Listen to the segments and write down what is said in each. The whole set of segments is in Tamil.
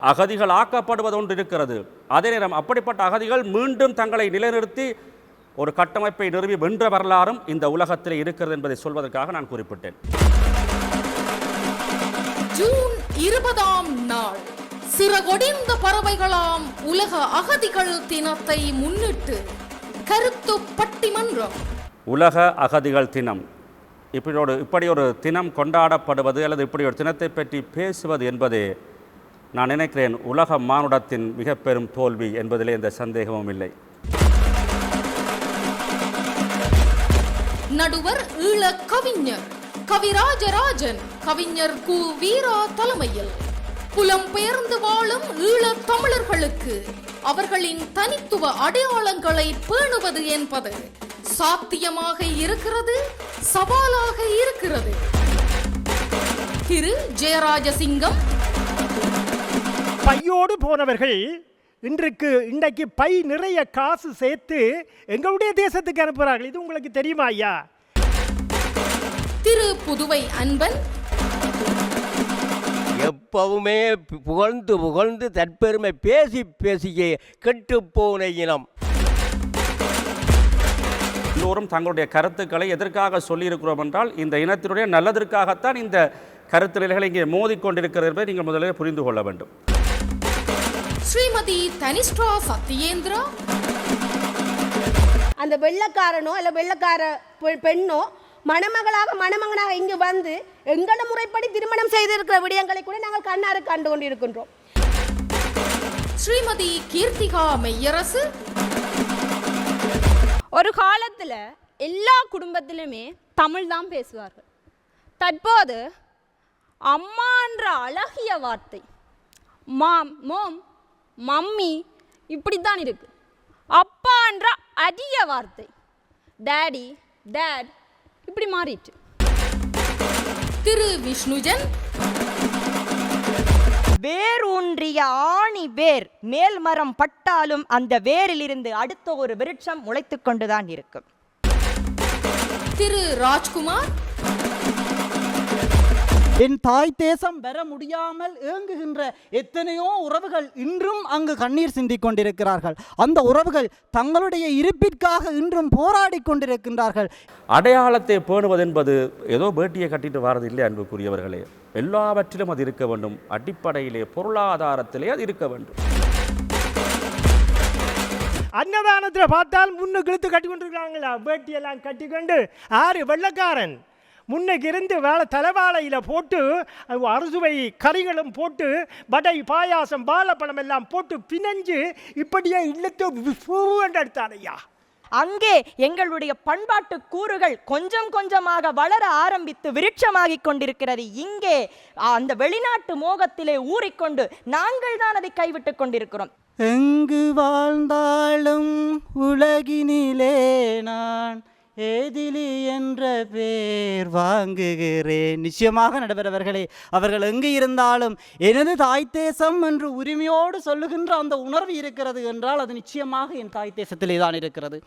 அகதிகள் ஆக்கப்படுவது ஒன்று இருக்கிறது. அதே நேரம் அப்படிப்பட்ட அகதிகள் மீண்டும் தங்களை நிலைநிறுத்தி ஒரு கட்டமைப்பை நிறுவி வென்ற வரலாறும் இந்த உலகத்தில் இருக்கிறது என்பதை சொல்வதற்காக நான் குறிப்பிட்டேன். ஜூன் 20ஆம் நாள் சிறகொடிந்த பறவைகளாம் உலக அகதிகள் தினத்தை முன்னிட்டு கருத்து பட்டிமன்றம். உலக அகதிகள் தினம், இப்படி ஒரு தினம் கொண்டாடப்படுவது அல்லது இப்படி ஒரு தினத்தை பற்றி பேசுவது என்பது நான் நினைக்கிறேன் உலக மானுடத்தின் மிக பெரும் தோல்வி என்பதிலே எந்த சந்தேகமும் இல்லை. நடுவர் ஈழ கவிஞர் கவிராஜராஜன், கவிஞர் கு வீரா தலைமையில் புலம்பெயர்ந்து வாழும் ஈழ தமிழர்களுக்கு அவர்களின் தனித்துவ அடையாளங்களை பேணுவது என்பது சாத்தியமாக இருக்கிறது, சவாலாக இருக்கிறது. திரு ஜெயராஜசிங்கம். பையோடு போனவர்கள் இன்றைக்கு பை நிறைய காசு சேர்த்து எங்களுடைய தேசத்துக்கு அனுப்புகிறார்கள். இது உங்களுக்கு தெரியுமா ஐயா? திரு புதுவை அன்பன். எப்பவுமே புகழ்ந்து தற்பெருமை பேசிய கெட்டுப்போன இனம். எல்லோரும் தங்களுடைய கருத்துக்களை எதற்காக சொல்லியிருக்கிறோம் என்றால் இந்த இனத்தினுடைய நல்லதற்காகத்தான் இந்த கருத்து நிலைகளை இங்கே மோதிக்கொண்டிருக்கிறது என்பதை நீங்கள் முதலில் புரிந்து கொள்ள வேண்டும். ஸ்ரீமதி தனிஷ்டா சத்யேந்திரா. அந்த வெள்ளக்காரனோ அல்ல வெள்ளக்கார பெண்ணோ மணமகனாக இங்கு வந்து எங்கள முறைப்படி திருமணம் செய்திருக்கிற விடயங்களை கூட நாங்கள் கண்ணாறு கண்டு கொண்டிருக்கின்றோம். ஸ்ரீமதி கீர்த்திகா மெய்யரசு. ஒரு காலத்துல எல்லா குடும்பத்திலுமே தமிழ் தான் பேசுவார்கள். தற்போது அம்மா என்ற அழகிய வார்த்தை மாம் மோம் மம்மி இப்படித்தான் இருக்கு. அப்பா என்ற அரிய வார்த்தை டேடி டேட் இப்படி மாறிட்டு. திரு விஷ்ணுஜன். வேரூன்றிய ஆணி வேர் மேல் மரம் பட்டாலும் அந்த வேரிலிருந்து அடுத்த ஒரு விருட்சம் முளைத்துக் கொண்டுதான் இருக்கும். திரு ராஜ்குமார். என் தாய் தேசம் பெற முடியாமல் ஏங்குகின்ற எத்தனையோ உறவுகள் இன்றும் அங்கு கண்ணீர் சிந்திக் கொண்டிருக்கிறார்கள். அந்த உறவுகள் தங்களுடைய இருப்பிற்காக இன்றும் போராடி கொண்டிருக்கின்றார்கள். அடையாளத்தை பேணுவது என்பது ஏதோ பேட்டியை கட்டிட்டு வாரது இல்லை அன்புக்குரியவர்களே. எல்லாவற்றிலும் அது இருக்க வேண்டும். அடிப்படையிலே பொருளாதாரத்திலே அது இருக்க வேண்டும். அன்னதானத்தில் பார்த்தால் முன்னுக்கு இழுத்து கட்டி கொண்டிருக்காங்களா? பேட்டியெல்லாம் கட்டிக்கொண்டு ஆறு வெள்ளக்காரன் முன்னுக்கு இருந்து தலைவாழையில் போட்டு அறுசுவை கறிகளும் போட்டு வடை பாயாசம் வாழைப்பழம் எல்லாம் போட்டு பிணைஞ்சு இப்படியே இல்லத்தை எடுத்தார் ஐயா. அங்கே எங்களுடைய பண்பாட்டு கூறுகள் கொஞ்சம் கொஞ்சமாக வளர ஆரம்பித்து விருட்சமாகிக் கொண்டிருக்கிறது. இங்கே அந்த வெளிநாட்டு மோகத்திலே ஊறிக்கொண்டு நாங்கள் தான் அதை கைவிட்டுக் கொண்டிருக்கிறோம். எங்கு வாழ்ந்தாலும் உலகினிலே நான் ஏதிலி என்ற பேர் வாங்குகிறேன். நிச்சயமாக நடைபெறவர்களே, அவர்கள் எங்கு இருந்தாலும் எனது தாய் தேசம் என்று உரிமையோடு சொல்லுகின்ற அந்த உணர்வு இருக்கிறது என்றால் அது நிச்சயமாக என் தாய் தேசத்திலே தான் இருக்கிறது.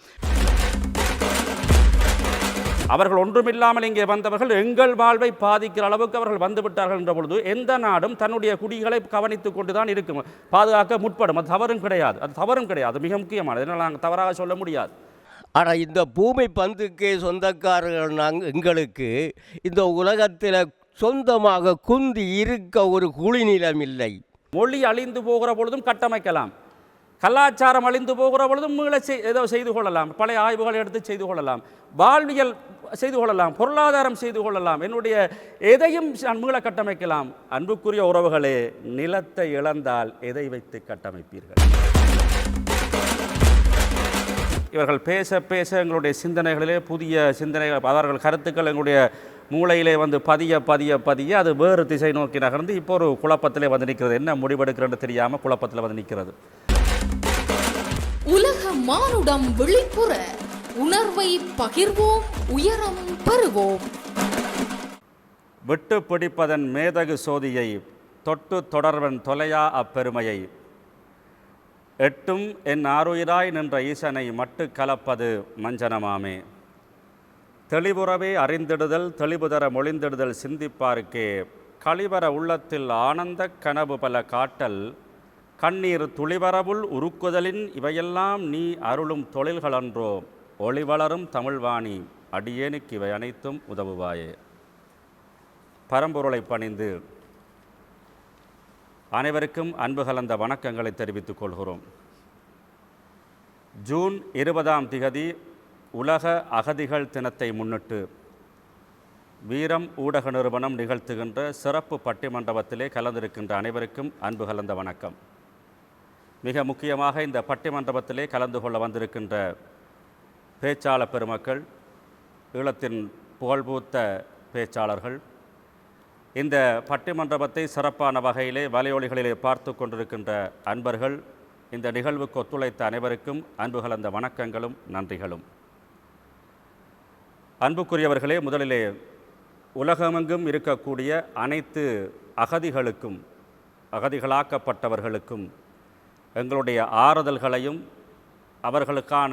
அவர்கள் ஒன்றுமில்லாமல் இங்கே வந்தவர்கள் எங்கள் வாழ்வை பாதிக்கிற அளவுக்கு அவர்கள் வந்துவிட்டார்கள் என்ற பொழுது எந்த நாடும் தன்னுடைய குடிகளை கவனித்துக் கொண்டுதான் இருக்கும், பாதுகாக்க முற்படும். அது தவறும் கிடையாது. மிக முக்கியமானது. இதனால் நாங்கள் தவறாக சொல்ல முடியாது. ஆனால் இந்த பூமி பந்துக்கு சொந்தக்காரர்கள் எங்களுக்கு இந்த உலகத்தில் சொந்தமாக குந்தி இருக்க ஒரு குளிநிலம் இல்லை. மொழி அழிந்து போகிற பொழுதும் கட்டமைக்கலாம், கலாச்சாரம் அழிந்து போகிற பொழுதும் ஏதோ செய்து கொள்ளலாம், பழைய ஆய்வுகளை எடுத்து செய்து கொள்ளலாம், வாழ்வியல் செய்து கொள்ளலாம், பொருளாதாரம் செய்து கொள்ளலாம், என்னுடைய எதையும் மீள கட்டமைக்கலாம். அன்புக்குரிய உறவுகளே, நிலத்தை இழந்தால் எதை வைத்து கட்டமைப்பீர்கள்? இவர்கள் பேச எங்களுடைய சிந்தனைகளிலே புதிய சிந்தனைகள், அவர்கள் கருத்துக்கள் எங்களுடைய மூளையிலே வந்து பதிய அது வேறு திசை நோக்கி நகர்ந்து இப்போ ஒரு குழப்பத்திலே வந்து நிற்கிறது. என்ன முடிவெடுக்கிறன்னு தெரியாமல் குழப்பத்தில் வந்து நிற்கிறது. உலக மானுடம் விழிப்புற உணர்வை பகிர்வோம், உயரம் பெறுவோம். விட்டு பிடிப்பதன் மேதகு சோதியை தொட்டு தொடர்வன் தொலையா அப்பெருமையை எட்டும் என் ஆருயிராய் நின்ற ஈசனை மட்டு கலப்பது மஞ்சனமாமே. தெளிவுறவே அறிந்திடுதல் தெளிவுதர மொழிந்திடுதல் சிந்திப்பாருக்கே கழிவர உள்ளத்தில் ஆனந்த கனவு பல காட்டல் கண்ணீர் துளிவரவுள் உருக்குதலின் இவையெல்லாம் நீ அருளும் தொழில்களன்றோ ஒளிவளரும் தமிழ்வாணி அடியேனுக்கு இவை அனைத்தும் உதவுவாயே. பரம்பொருளை பணிந்து அனைவருக்கும் அன்பு கலந்த வணக்கங்களை தெரிவித்துக் கொள்கிறோம். ஜூன் 20 உலக அகதிகள் தினத்தை முன்னிட்டு வீரம் ஊடக நிறுவனம் நிகழ்த்துகின்ற சிறப்பு பட்டிமண்டபத்திலே கலந்திருக்கின்ற அனைவருக்கும் அன்பு கலந்த வணக்கம். மிக முக்கியமாக இந்த பட்டிமண்டபத்திலே கலந்து கொள்ள வந்திருக்கின்ற பேச்சாளர் பெருமக்கள், ஈழத்தின் புகழ்பூத்த பேச்சாளர்கள், இந்த பட்டிமண்டபத்தை சிறப்பான வகையிலே வலையொலிகளிலே பார்த்து கொண்டிருக்கின்ற அன்பர்கள், இந்த நிகழ்வுக்கு ஒத்துழைத்த அனைவருக்கும் அன்பு கலந்த வணக்கங்களும் நன்றிகளும். அன்புக்குரியவர்களே, முதலிலே உலகமெங்கும் இருக்கக்கூடிய அனைத்து அகதிகளுக்கும் அகதிகளாக்கப்பட்டவர்களுக்கும் எங்களுடைய ஆறுதல்களையும் அவர்களுக்கான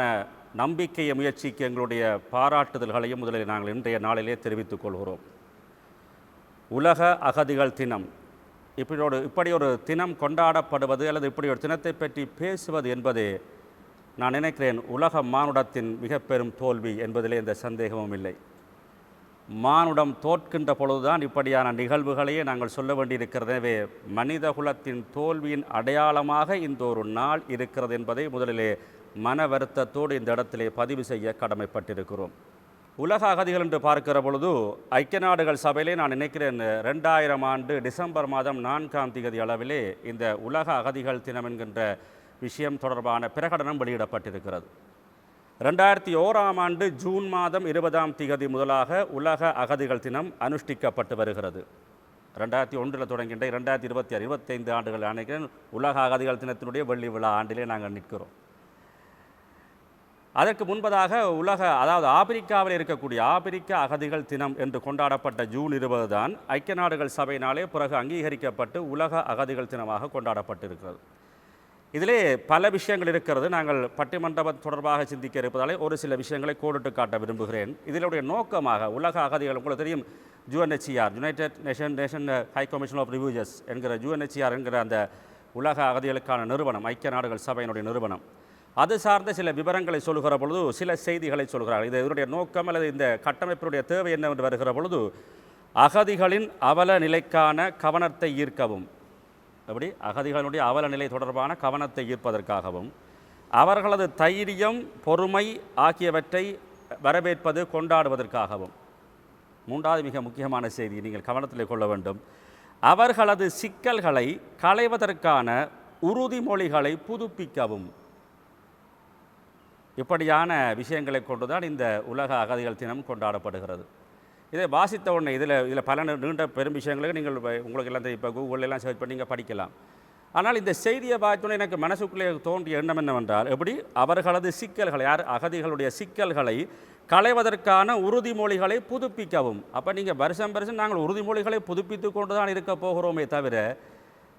நம்பிக்கையை முயற்சிக்கு எங்களுடைய பாராட்டுதல்களையும் முதலில் நாங்கள் இன்றைய நாளிலே தெரிவித்துக் கொள்கிறோம். உலக அகதிகள் தினம், இப்படி ஒரு தினம் கொண்டாடப்படுவது அல்லது இப்படி ஒரு தினத்தை பற்றி பேசுவது என்பதே நான் நினைக்கிறேன் உலக மானுடத்தின் மிக பெரும் தோல்வி என்பதிலே எந்த சந்தேகமும் இல்லை. மானுடம் தோற்கின்ற பொழுதுதான் இப்படியான நிகழ்வுகளையே நாங்கள் சொல்ல வேண்டியிருக்கிறது. எனவே மனித குலத்தின் தோல்வியின் அடையாளமாக இந்த ஒரு நாள் இருக்கிறது என்பதை முதலிலே மன வருத்தத்தோடு இந்த இடத்திலே பதிவு செய்ய கடமைப்பட்டிருக்கிறோம். உலக அகதிகள் என்று பார்க்கிற பொழுது ஐக்கிய நாடுகள் சபையிலே நான் நினைக்கிறேன் 2000 டிசம்பர் மாதம் 4 அளவிலே இந்த உலக அகதிகள் தினம் என்கின்ற விஷயம் தொடர்பான பிரகடனம் வெளியிடப்பட்டிருக்கிறது. 2001 ஜூன் மாதம் 20 முதலாக உலக அகதிகள் தினம் அனுஷ்டிக்கப்பட்டு வருகிறது. 2001 தொடங்கின்ற 2026 25 ஆண்டுகள் நினைக்கிறேன் உலக அகதிகள் தினத்தினுடைய வெள்ளி விழா ஆண்டிலே நாங்கள் நிற்கிறோம். அதற்கு முன்பதாக அதாவது ஆப்பிரிக்காவில் இருக்கக்கூடிய ஆப்பிரிக்க அகதிகள் தினம் என்று கொண்டாடப்பட்ட ஜூன் 20 தான் ஐக்கிய நாடுகள் சபையினாலே பிறகு அங்கீகரிக்கப்பட்டு உலக அகதிகள் தினமாக கொண்டாடப்பட்டிருக்கிறது. இதிலே பல விஷயங்கள் இருக்கிறது. நாங்கள் பட்டிமண்டபம் தொடர்பாக சிந்திக்க இருப்பதாலே ஒரு சில விஷயங்களை கோடிட்டு காட்ட விரும்புகிறேன். இதனுடைய நோக்கமாக உலக அகதிகள், உங்களுக்கு தெரியும், UNHCR United Nation High Commission of Refugees என்கிற UNHCR என்கிற அந்த உலக அகதிகளுக்கான நிறுவனம், ஐக்கிய நாடுகள் சபையினுடைய நிறுவனம், அது சார்ந்த சில விவரங்களை சொல்கிற பொழுது சில செய்திகளை சொல்கிறார்கள். இதனுடைய நோக்கம் அல்லது இந்த கட்டமைப்பினுடைய தேவை என்னவென்று வருகிற பொழுது அகதிகளின் அவல நிலைக்கான கவனத்தை ஈர்க்கவும், அப்படி அகதிகளுடைய அவல நிலை தொடர்பான கவனத்தை ஈர்ப்பதற்காகவும், அவர்களது தைரியம் பொறுமை ஆகியவற்றை வரவேற்பது கொண்டாடுவதற்காகவும், மூன்றாவது மிக முக்கியமான செய்தி நீங்கள் கவனத்தில் கொள்ள வேண்டும், அவர்களது சிக்கல்களை களைவதற்கான உறுதிமொழிகளை புதுப்பிக்கவும், இப்படியான விஷயங்களை கொண்டுதான் இந்த உலக அகதிகள் தினம் கொண்டாடப்படுகிறது. இதை வாசித்த உடனே இதில் பல நீண்ட பெரும் விஷயங்களுக்கு நீங்கள் உங்களுக்கு எல்லாம் இப்போ கூகுளெல்லாம் சர்ச் பண்ணி நீங்கள் படிக்கலாம். ஆனால் இந்த செய்தியை பார்த்தோன்னே எனக்கு மனசுக்குள்ளே தோன்றிய எண்ணம் என்னவென்றால், எப்படி அவர்களது சிக்கல்களை, அகதிகளுடைய சிக்கல்களை களைவதற்கான உறுதிமொழிகளை புதுப்பிக்கவும். அப்போ நீங்கள் வருஷம் நாங்கள் உறுதிமொழிகளை புதுப்பித்து கொண்டு தான் இருக்க போகிறோமே தவிர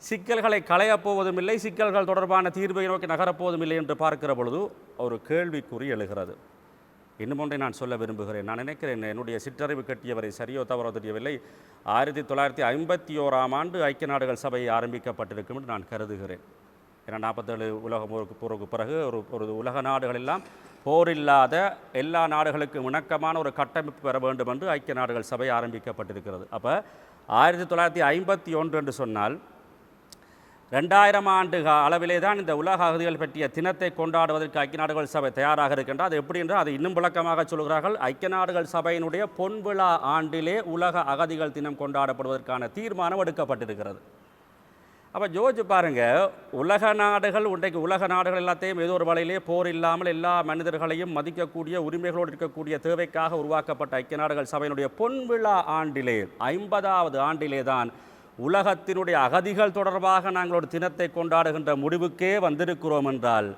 சிக்கல்களை களையப் போவதும் இல்லை, சிக்கல்கள் தொடர்பான தீர்வை நோக்கி நகரப்போவதும் இல்லை என்று பார்க்கிற பொழுது ஒரு கேள்விக்குறி எழுகிறது. இன்னும் ஒன்றை நான் சொல்ல விரும்புகிறேன். நான் நினைக்கிறேன் என்னுடைய சிற்றறிவு கட்டியவரை சரியோ தவறோ தெரியவில்லை, 1951 ஐக்கிய நாடுகள் சபை ஆரம்பிக்கப்பட்டிருக்கும் என்று நான் கருதுகிறேன். ஏன்னா 47 உலக போருக்கு பிறகு ஒரு உலக நாடுகள் எல்லாம் போரில்லாத எல்லா நாடுகளுக்கும் இணக்கமான ஒரு கட்டமைப்பு பெற வேண்டும் என்று ஐக்கிய நாடுகள் சபை ஆரம்பிக்கப்பட்டிருக்கிறது. அப்போ 1951 என்று சொன்னால் 2000 அளவிலே தான் இந்த உலக அகதிகள் பற்றிய தினத்தை கொண்டாடுவதற்கு ஐக்கிய நாடுகள் சபை தயாராக இருக்கின்றது. அது எப்படி என்றால் அது இன்னும் விளக்கமாக சொல்கிறார்கள், ஐக்கிய நாடுகள் சபையினுடைய பொன்விழா ஆண்டிலே உலக அகதிகள் தினம் கொண்டாடப்படுவதற்கான தீர்மானம் எடுக்கப்பட்டிருக்கிறது. அப்போ ஜோதிச்சு பாருங்கள், உலக நாடுகள் எல்லாத்தையும் ஏதோ ஒரு வழியிலே போர் இல்லாமல் எல்லா மனிதர்களையும் மதிக்கக்கூடிய உரிமைகளோடு இருக்கக்கூடிய தேவைக்காக உருவாக்கப்பட்ட ஐக்கிய நாடுகள் சபையினுடைய பொன்விழா ஆண்டிலே 50வது ஆண்டிலே தான் உலகத்தினுடைய அகதிகள் தொடர்பாக நாங்கள் ஒரு தினத்தை கொண்டாடுகின்ற முடிவுக்கே வந்திருக்கிறோம் என்றால்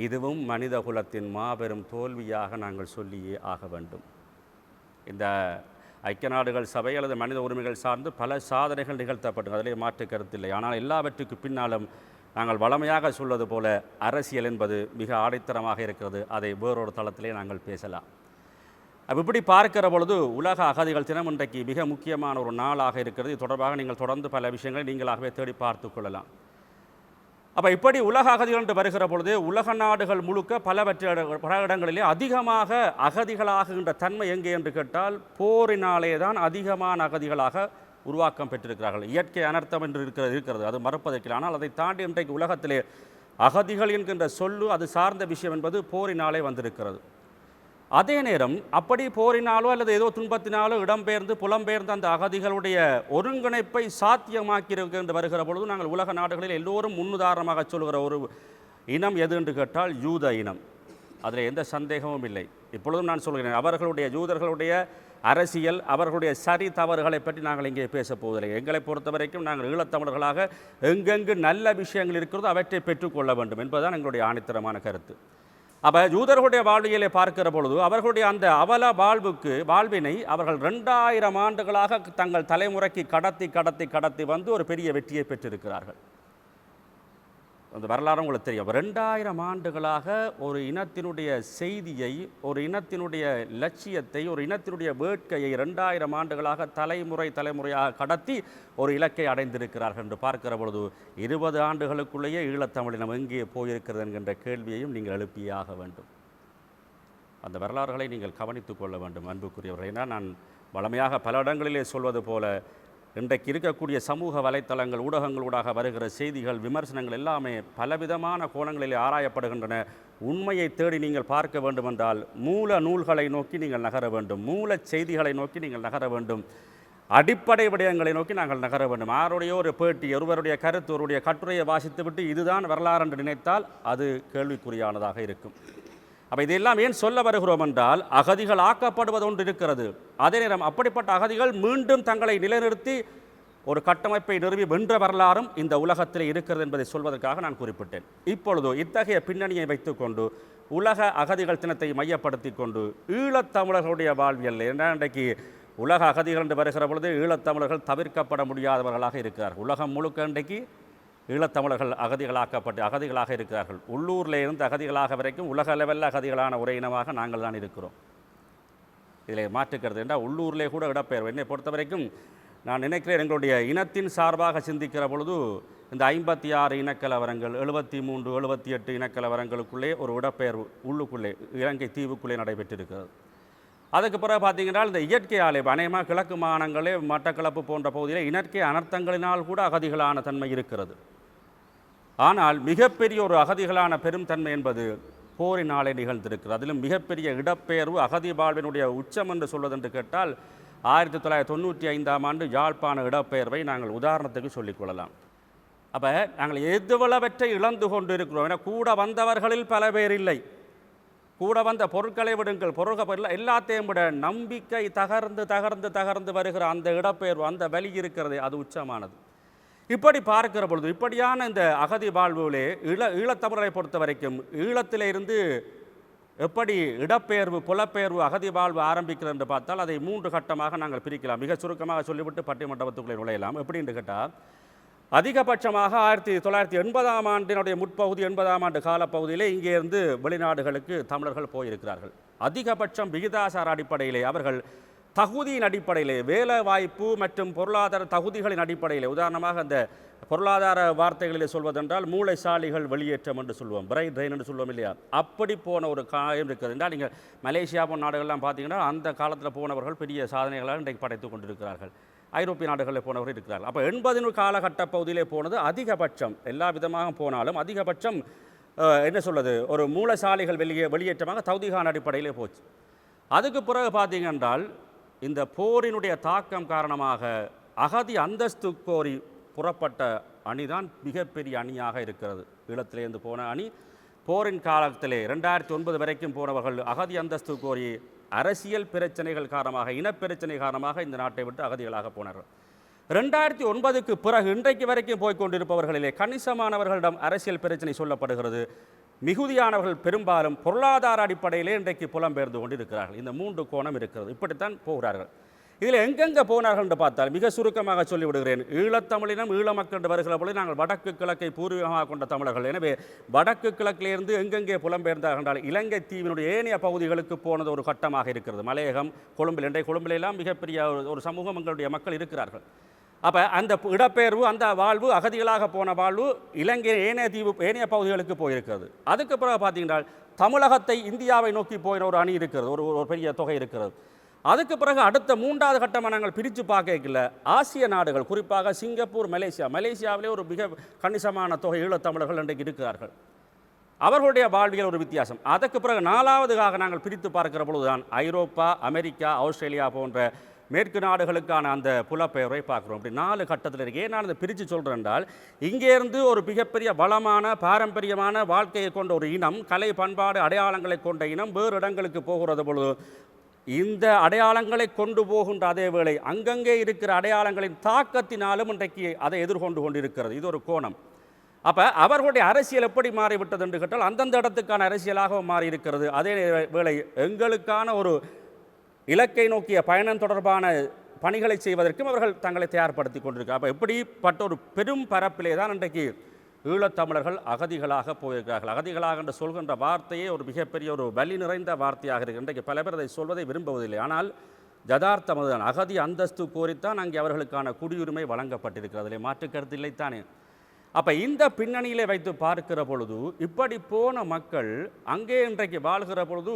இதுவும் மனித குலத்தின் மாபெரும் தோல்வியாக நாங்கள் சொல்லியே ஆக வேண்டும். இந்த ஐக்கிய நாடுகள் சபை அல்லது மனித உரிமைகள் சார்ந்து பல சாதனைகள் நிகழ்த்தப்பட்டது, அதிலே மாற்று கருத்தில்லை. ஆனால் எல்லாவற்றுக்கு பின்னாலும் நாங்கள் வளமையாக சொல்வது போல அரசியல் என்பது மிக ஆடைத்தரமாக இருக்கிறது. அதை வேறொரு தளத்திலே நாங்கள் பேசலாம். இப்படி பார்க்கிற பொழுது உலக அகதிகள் தினம் இன்றைக்கு மிக முக்கியமான ஒரு நாளாக இருக்கிறது. இது தொடர்பாக நீங்கள் தொடர்ந்து பல விஷயங்களை நீங்களாகவே தேடி பார்த்து கொள்ளலாம். அப்போ இப்படி உலக அகதிகள் என்று வருகிற பொழுது உலக நாடுகள் முழுக்க பல இடங்களிலே அதிகமாக அகதிகளாகின்ற தன்மை எங்கே என்று கேட்டால் போரினாலே தான் அதிகமான அகதிகளாக உருவாக்கம் பெற்றிருக்கிறார்கள். இயற்கை அனர்த்தம் என்று இருக்கிறது, அது மறுப்பதற்கு. ஆனால் அதை தாண்டி இன்றைக்கு உலகத்திலே அகதிகள் என்கின்ற சொல்லு அது சார்ந்த விஷயம் என்பது போரினாலே வந்திருக்கிறது. அதே நேரம் அப்படி போரினாலோ அல்லது ஏதோ துன்பத்தினாலோ இடம்பெயர்ந்து புலம்பெயர்ந்த அந்த அகதிகளுடைய ஒருங்கிணைப்பை சாத்தியமாக்கி என்று வருகிற பொழுது நாங்கள் உலக நாடுகளில் எல்லோரும் முன்னுதாரணமாக சொல்கிற ஒரு இனம் எது என்று கேட்டால் யூத இனம். அதில் எந்த சந்தேகமும் இல்லை. இப்பொழுதும் நான் சொல்கிறேன், அவர்களுடைய யூதர்களுடைய அரசியல், அவர்களுடைய சரி தவறுகளை பற்றி நாங்கள் இங்கே பேசப் போவதில்லை. எங்களை பொறுத்த வரைக்கும் நாங்கள் ஈழத்தமிழர்களாக எங்கெங்கு நல்ல விஷயங்கள் இருக்கிறதோ அவற்றை பெற்றுக்கொள்ள வேண்டும் என்பதுதான் எங்களுடைய ஆணித்தரமான கருத்து. அப்போ யூதர்களுடைய வாழ்வியலை பார்க்கிற பொழுது அவர்களுடைய அந்த அவல வாழ்வினை அவர்கள் 2000 ஆண்டுகளாக தங்கள் தலைமுறைக்கு கடத்தி வந்து ஒரு பெரிய வெற்றியை பெற்றிருக்கிறார்கள். அந்த வரலாறு உங்களுக்கு தெரியும். 2000 ஆண்டுகளாக ஒரு இனத்தினுடைய செய்தியை, ஒரு இனத்தினுடைய லட்சியத்தை, ஒரு இனத்தினுடைய வேட்கையை 2000 ஆண்டுகளாக தலைமுறையாக கடத்தி ஒரு இலக்கை அடைந்திருக்கிறார்கள் என்று பார்க்கிற பொழுது 20 ஆண்டுகளுக்குள்ளேயே ஈழத்தமிழினம் எங்கே போயிருக்கிறது என்கின்ற கேள்வியையும் நீங்கள் எழுப்பியாக வேண்டும். அந்த வரலாறுகளை நீங்கள் கவனித்துக் கொள்ள வேண்டும் அன்புக்குரியவர்கள். ஏன்னா நான் வளமையாக பல இடங்களிலே சொல்வது போல இன்றைக்கு இருக்கக்கூடிய சமூக வலைத்தளங்கள் ஊடகங்களூடாக வருகிற செய்திகள், விமர்சனங்கள் எல்லாமே பலவிதமான கோணங்களிலே ஆராயப்படுகின்றன. உண்மையை தேடி நீங்கள் பார்க்க வேண்டுமென்றால் மூல நூல்களை நோக்கி நீங்கள் நகர வேண்டும், மூல செய்திகளை நோக்கி நீங்கள் நகர வேண்டும், அடிப்படை விடயங்களை நோக்கி நாங்கள் நகர வேண்டும். யாருடைய ஒரு பேட்டி, ஒருவருடைய கருத்து, ஒருவருடைய கட்டுரையை வாசித்துவிட்டு இதுதான் வரலாறு என்று நினைத்தால் அது கேள்விக்குறியானதாக இருக்கும். அப்போ இதெல்லாம் ஏன் சொல்ல வருகிறோம் என்றால், அகதிகள் ஆக்கப்படுவது ஒன்று இருக்கிறது. அதே நேரம் அப்படிப்பட்ட அகதிகள் மீண்டும் தங்களை நிலைநிறுத்தி ஒரு கட்டமைப்பை நிறுவி வென்ற வரலாறும் இந்த உலகத்தில் இருக்கிறது என்பதை சொல்வதற்காக நான் குறிப்பிட்டேன். இப்பொழுது இத்தகைய பின்னணியை வைத்துக்கொண்டு உலக அகதிகள் தினத்தை மையப்படுத்தி கொண்டு ஈழத்தமிழர்களுடைய வாழ்வியல், ஏன்னா இன்றைக்கு உலக அகதிகள் என்று வருகிற பொழுது ஈழத்தமிழர்கள் தவிர்க்கப்பட முடியாதவர்களாக இருக்கிறார்கள். உலகம் முழுக்க இன்றைக்கு ஈழத்தமிழர்கள் அகதிகளாக இருக்கிறார்கள். உள்ளூரில் இருந்து அகதிகளாக வரைக்கும் உலக லெவலில் அகதிகளான ஒரே இனமாக நாங்கள் தான் இருக்கிறோம். இதில் மாற்றுக்கிறது என்றால் உள்ளூரிலே கூட இடப்பெயர்வு. என்னை பொறுத்த வரைக்கும் நான் நினைக்கிறேன், எங்களுடைய இனத்தின் சார்பாக சிந்திக்கிற பொழுது இந்த 56 இனக்கலவரங்கள், 73, 78 இனக்கலவரங்களுக்குள்ளே ஒரு இடப்பெயர்வு உள்ளுக்குள்ளே இலங்கை தீவுக்குள்ளே நடைபெற்றிருக்கிறது. அதுக்கு பிறகு பார்த்தீங்கன்னா இந்த இயற்கை ஆலை அநேகமாக கிழக்கு மாகாணங்களே மட்டக்களப்பு போன்ற பகுதியில் இயற்கை அனர்த்தங்களினால் கூட அகதிகளான தன்மை இருக்கிறது. ஆனால் மிகப்பெரிய ஒரு அகதிகளான பெரும் தன்மை என்பது போரினாலே நிகழ்ந்திருக்கிறது. அதிலும் மிகப்பெரிய இடப்பெயர்வு அகதி வாழ்வினுடைய உச்சம் என்று சொல்வதென்று கேட்டால் 1995ஆம் ஆண்டு யாழ்ப்பாண இடப்பெயர்வை நாங்கள் உதாரணத்துக்கு சொல்லிக்கொள்ளலாம். அப்போ நாங்கள் எதுவளவற்றை இழந்து கொண்டு இருக்கிறோம். ஏன்னா கூட வந்தவர்களில் பல பேர் இல்லை, கூட வந்த பொருட்களை விடுங்கள், பொருட்கள் எல்லாத்தையும் விட நம்பிக்கை தகர்ந்து வருகிற அந்த இடப்பெயர்வு, அந்த வலி இருக்கிறது, அது உச்சமானது. இப்படி பார்க்கிற பொழுது இப்படியான இந்த அகதி வாழ்வுகளே ஈழத்தமிழரை பொறுத்த வரைக்கும் ஈழத்திலே இருந்து எப்படி இடப்பெயர்வு, புலப்பெயர்வு, அகதி வாழ்வு ஆரம்பிக்கிறது என்று பார்த்தால் அதை 3 கட்டமாக நாங்கள் பிரிக்கலாம். மிக சுருக்கமாக சொல்லிவிட்டு பட்டிமண்டபத்துக்குள்ளே நுழையலாம். எப்படி என்று கேட்டால், அதிகபட்சமாக 1980ஆம் ஆண்டினுடைய முற்பகுதி 80ஆம் ஆண்டு காலப்பகுதியிலே இங்கே இருந்து வெளிநாடுகளுக்கு தமிழர்கள் போயிருக்கிறார்கள். அதிகபட்சம் விகிதாசார அடிப்படையிலே, அவர்கள் தகுதியின் அடிப்படையிலே, வேலை வாய்ப்பு மற்றும் பொருளாதார தகுதிகளின் அடிப்படையிலே, உதாரணமாக அந்த பொருளாதார வார்த்தைகளில் சொல்வதென்றால் மூளைசாலிகள் வெளியேற்றம் என்று சொல்லுவோம், பிரைட் ட்ரெயின் என்று சொல்லுவோம் இல்லையா, அப்படி போன ஒரு காயம் இருக்கிறது. என்றால் நீங்கள் மலேசியா போன நாடுகள்லாம் பார்த்தீங்கன்னா அந்த காலத்தில் போனவர்கள் பெரிய சாதனைகளாக இன்றைக்கு படைத்து கொண்டிருக்கிறார்கள். ஐரோப்பிய நாடுகளில் போனவர்கள் இருக்கிறார்கள். அப்போ 80 காலகட்ட பகுதியிலே போனது அதிகபட்சம், எல்லா விதமாக போனாலும் அதிகபட்சம் என்ன சொல்வது, ஒரு மூலசாலிகள் வெளியேற்றமாக தகுதிகான அடிப்படையிலே போச்சு. அதுக்கு பிறகு பார்த்தீங்க என்றால் இந்த போரினுடைய தாக்கம் காரணமாக அகதி அந்தஸ்து கோரி புறப்பட்ட அணிதான் மிகப்பெரிய அணியாக இருக்கிறது. ஈழத்திலேருந்து போன அணி போரின் காலத்திலே 2009 வரைக்கும் போனவர்கள் அகதி அந்தஸ்து கோரி அரசியல் பிரச்சனைகள் காரணமாக, இனப்பிரச்சனை காரணமாக இந்த நாட்டை விட்டு அகதிகளாக போனார்கள். 2009க்கு பிறகு இன்றைக்கு வரைக்கும் போய்கொண்டிருப்பவர்களிலே கணிசமானவர்களிடம் அரசியல் பிரச்சனை சொல்லப்படுகிறது. மிகுதியானவர்கள் பெரும்பாலும் பொருளாதார அடிப்படையிலே இன்றைக்கு புலம்பெயர்ந்து கொண்டிருக்கிறார்கள். இந்த 3 கோணம் இருக்கிறது. இப்படித்தான் போகிறார்கள். இதில் எங்கெங்கே போனார்கள் என்று பார்த்தால் மிக சுருக்கமாக சொல்லிவிடுகிறேன். ஈழத்தமிழினம், ஈழ மக்கள் என்று வருகிற பொழுது நாங்கள் வடக்கு கிழக்கை பூர்வீகமாக கொண்ட தமிழர்கள். எனவே வடக்கு கிழக்கிலிருந்து எங்கெங்கே புலம்பெயர்ந்தார்கள் என்றால் இலங்கை தீவினுடைய ஏனைய பகுதிகளுக்கு போனது ஒரு கட்டமாக இருக்கிறது. மலையகம், கொழும்பில், இன்றைய கொழும்பிலெல்லாம் மிகப்பெரிய ஒரு சமூகம் எங்களுடைய மக்கள் இருக்கிறார்கள். அப்போ அந்த இடப்பெயர்வு, அந்த வாழ்வு, அகதிகளாக போன வாழ்வு இலங்கை ஏனைய பகுதிகளுக்கு போயிருக்கிறது. அதுக்கு பிறகு பார்த்தீங்கன்னா தமிழகத்தை இந்தியாவை நோக்கி போயின ஒரு அணி இருக்கிறது, ஒரு பெரிய தொகை இருக்கிறது. அதுக்கு பிறகு அடுத்த 3வது கட்டமாக நாங்கள் பிரித்து பார்க்கல ஆசிய நாடுகள், குறிப்பாக சிங்கப்பூர், மலேசியாவிலே ஒரு மிக கணிசமான தொகை ஈழத்தமிழர்கள் இன்றைக்கு இருக்கிறார்கள். அவர்களுடைய வாழ்வியல் ஒரு வித்தியாசம். அதற்கு பிறகு 4வதுக்காக நாங்கள் பிரித்து பார்க்கிற பொழுதுதான் ஐரோப்பா, அமெரிக்கா, ஆஸ்திரேலியா போன்ற மேற்கு நாடுகளுக்கான அந்த புலப்பெயர்வை பார்க்குறோம். அப்படி 4 கட்டத்தில் இருக்கு. ஏன் நான் அதை பிரித்து சொல்கிறேன் என்றால், இங்கேருந்து ஒரு மிகப்பெரிய வளமான பாரம்பரியமான வாழ்க்கையை கொண்ட ஒரு இனம், கலை பண்பாடு அடையாளங்களை கொண்ட இனம் வேறு இடங்களுக்கு போகிறது பொழுது இந்த அடையாளங்களை கொண்டு போகின்ற அதே வேளை அங்கங்கே இருக்கிற அடையாளங்களின் தாக்கத்தினாலும் இன்றைக்கு அதை எதிர்கொண்டு கொண்டிருக்கிறது. இது ஒரு கோணம். அப்போ அவர்களுடைய அரசியல் எப்படி மாறிவிட்டது என்று கேட்டால் அந்தந்த இடத்துக்கான அரசியலாக மாறி இருக்கிறது. அதே வேளை எங்களுக்கான ஒரு இலக்கை நோக்கிய பயணம் தொடர்பான பணிகளை செய்வதற்கும் அவர்கள் தங்களை தயார்படுத்தி கொண்டிருக்கிறார். அப்போ எப்படிப்பட்ட ஒரு பெரும் பரப்பிலே தான் இன்றைக்கு ஈழத்தமிழர்கள் அகதிகளாக போயிருக்கிறார்கள். அகதிகளாக என்று சொல்கின்ற வார்த்தையே ஒரு மிகப்பெரிய ஒரு வலி நிறைந்த வார்த்தையாக இருக்குது. இன்றைக்கு பல பேர் அதை சொல்வதை விரும்புவதில்லை. ஆனால் யதார்த்தம் அதுதான். அகதி அந்தஸ்து கோரித்தான் அங்கே அவர்களுக்கான குடியுரிமை வழங்கப்பட்டிருக்கிறது. அதிலே மாற்று கருத்து இல்லைத்தானே. அப்போ இந்த பின்னணியிலே வைத்து பார்க்கிற பொழுது இப்படி போன மக்கள் அங்கே இன்றைக்கு வாழ்கிற பொழுது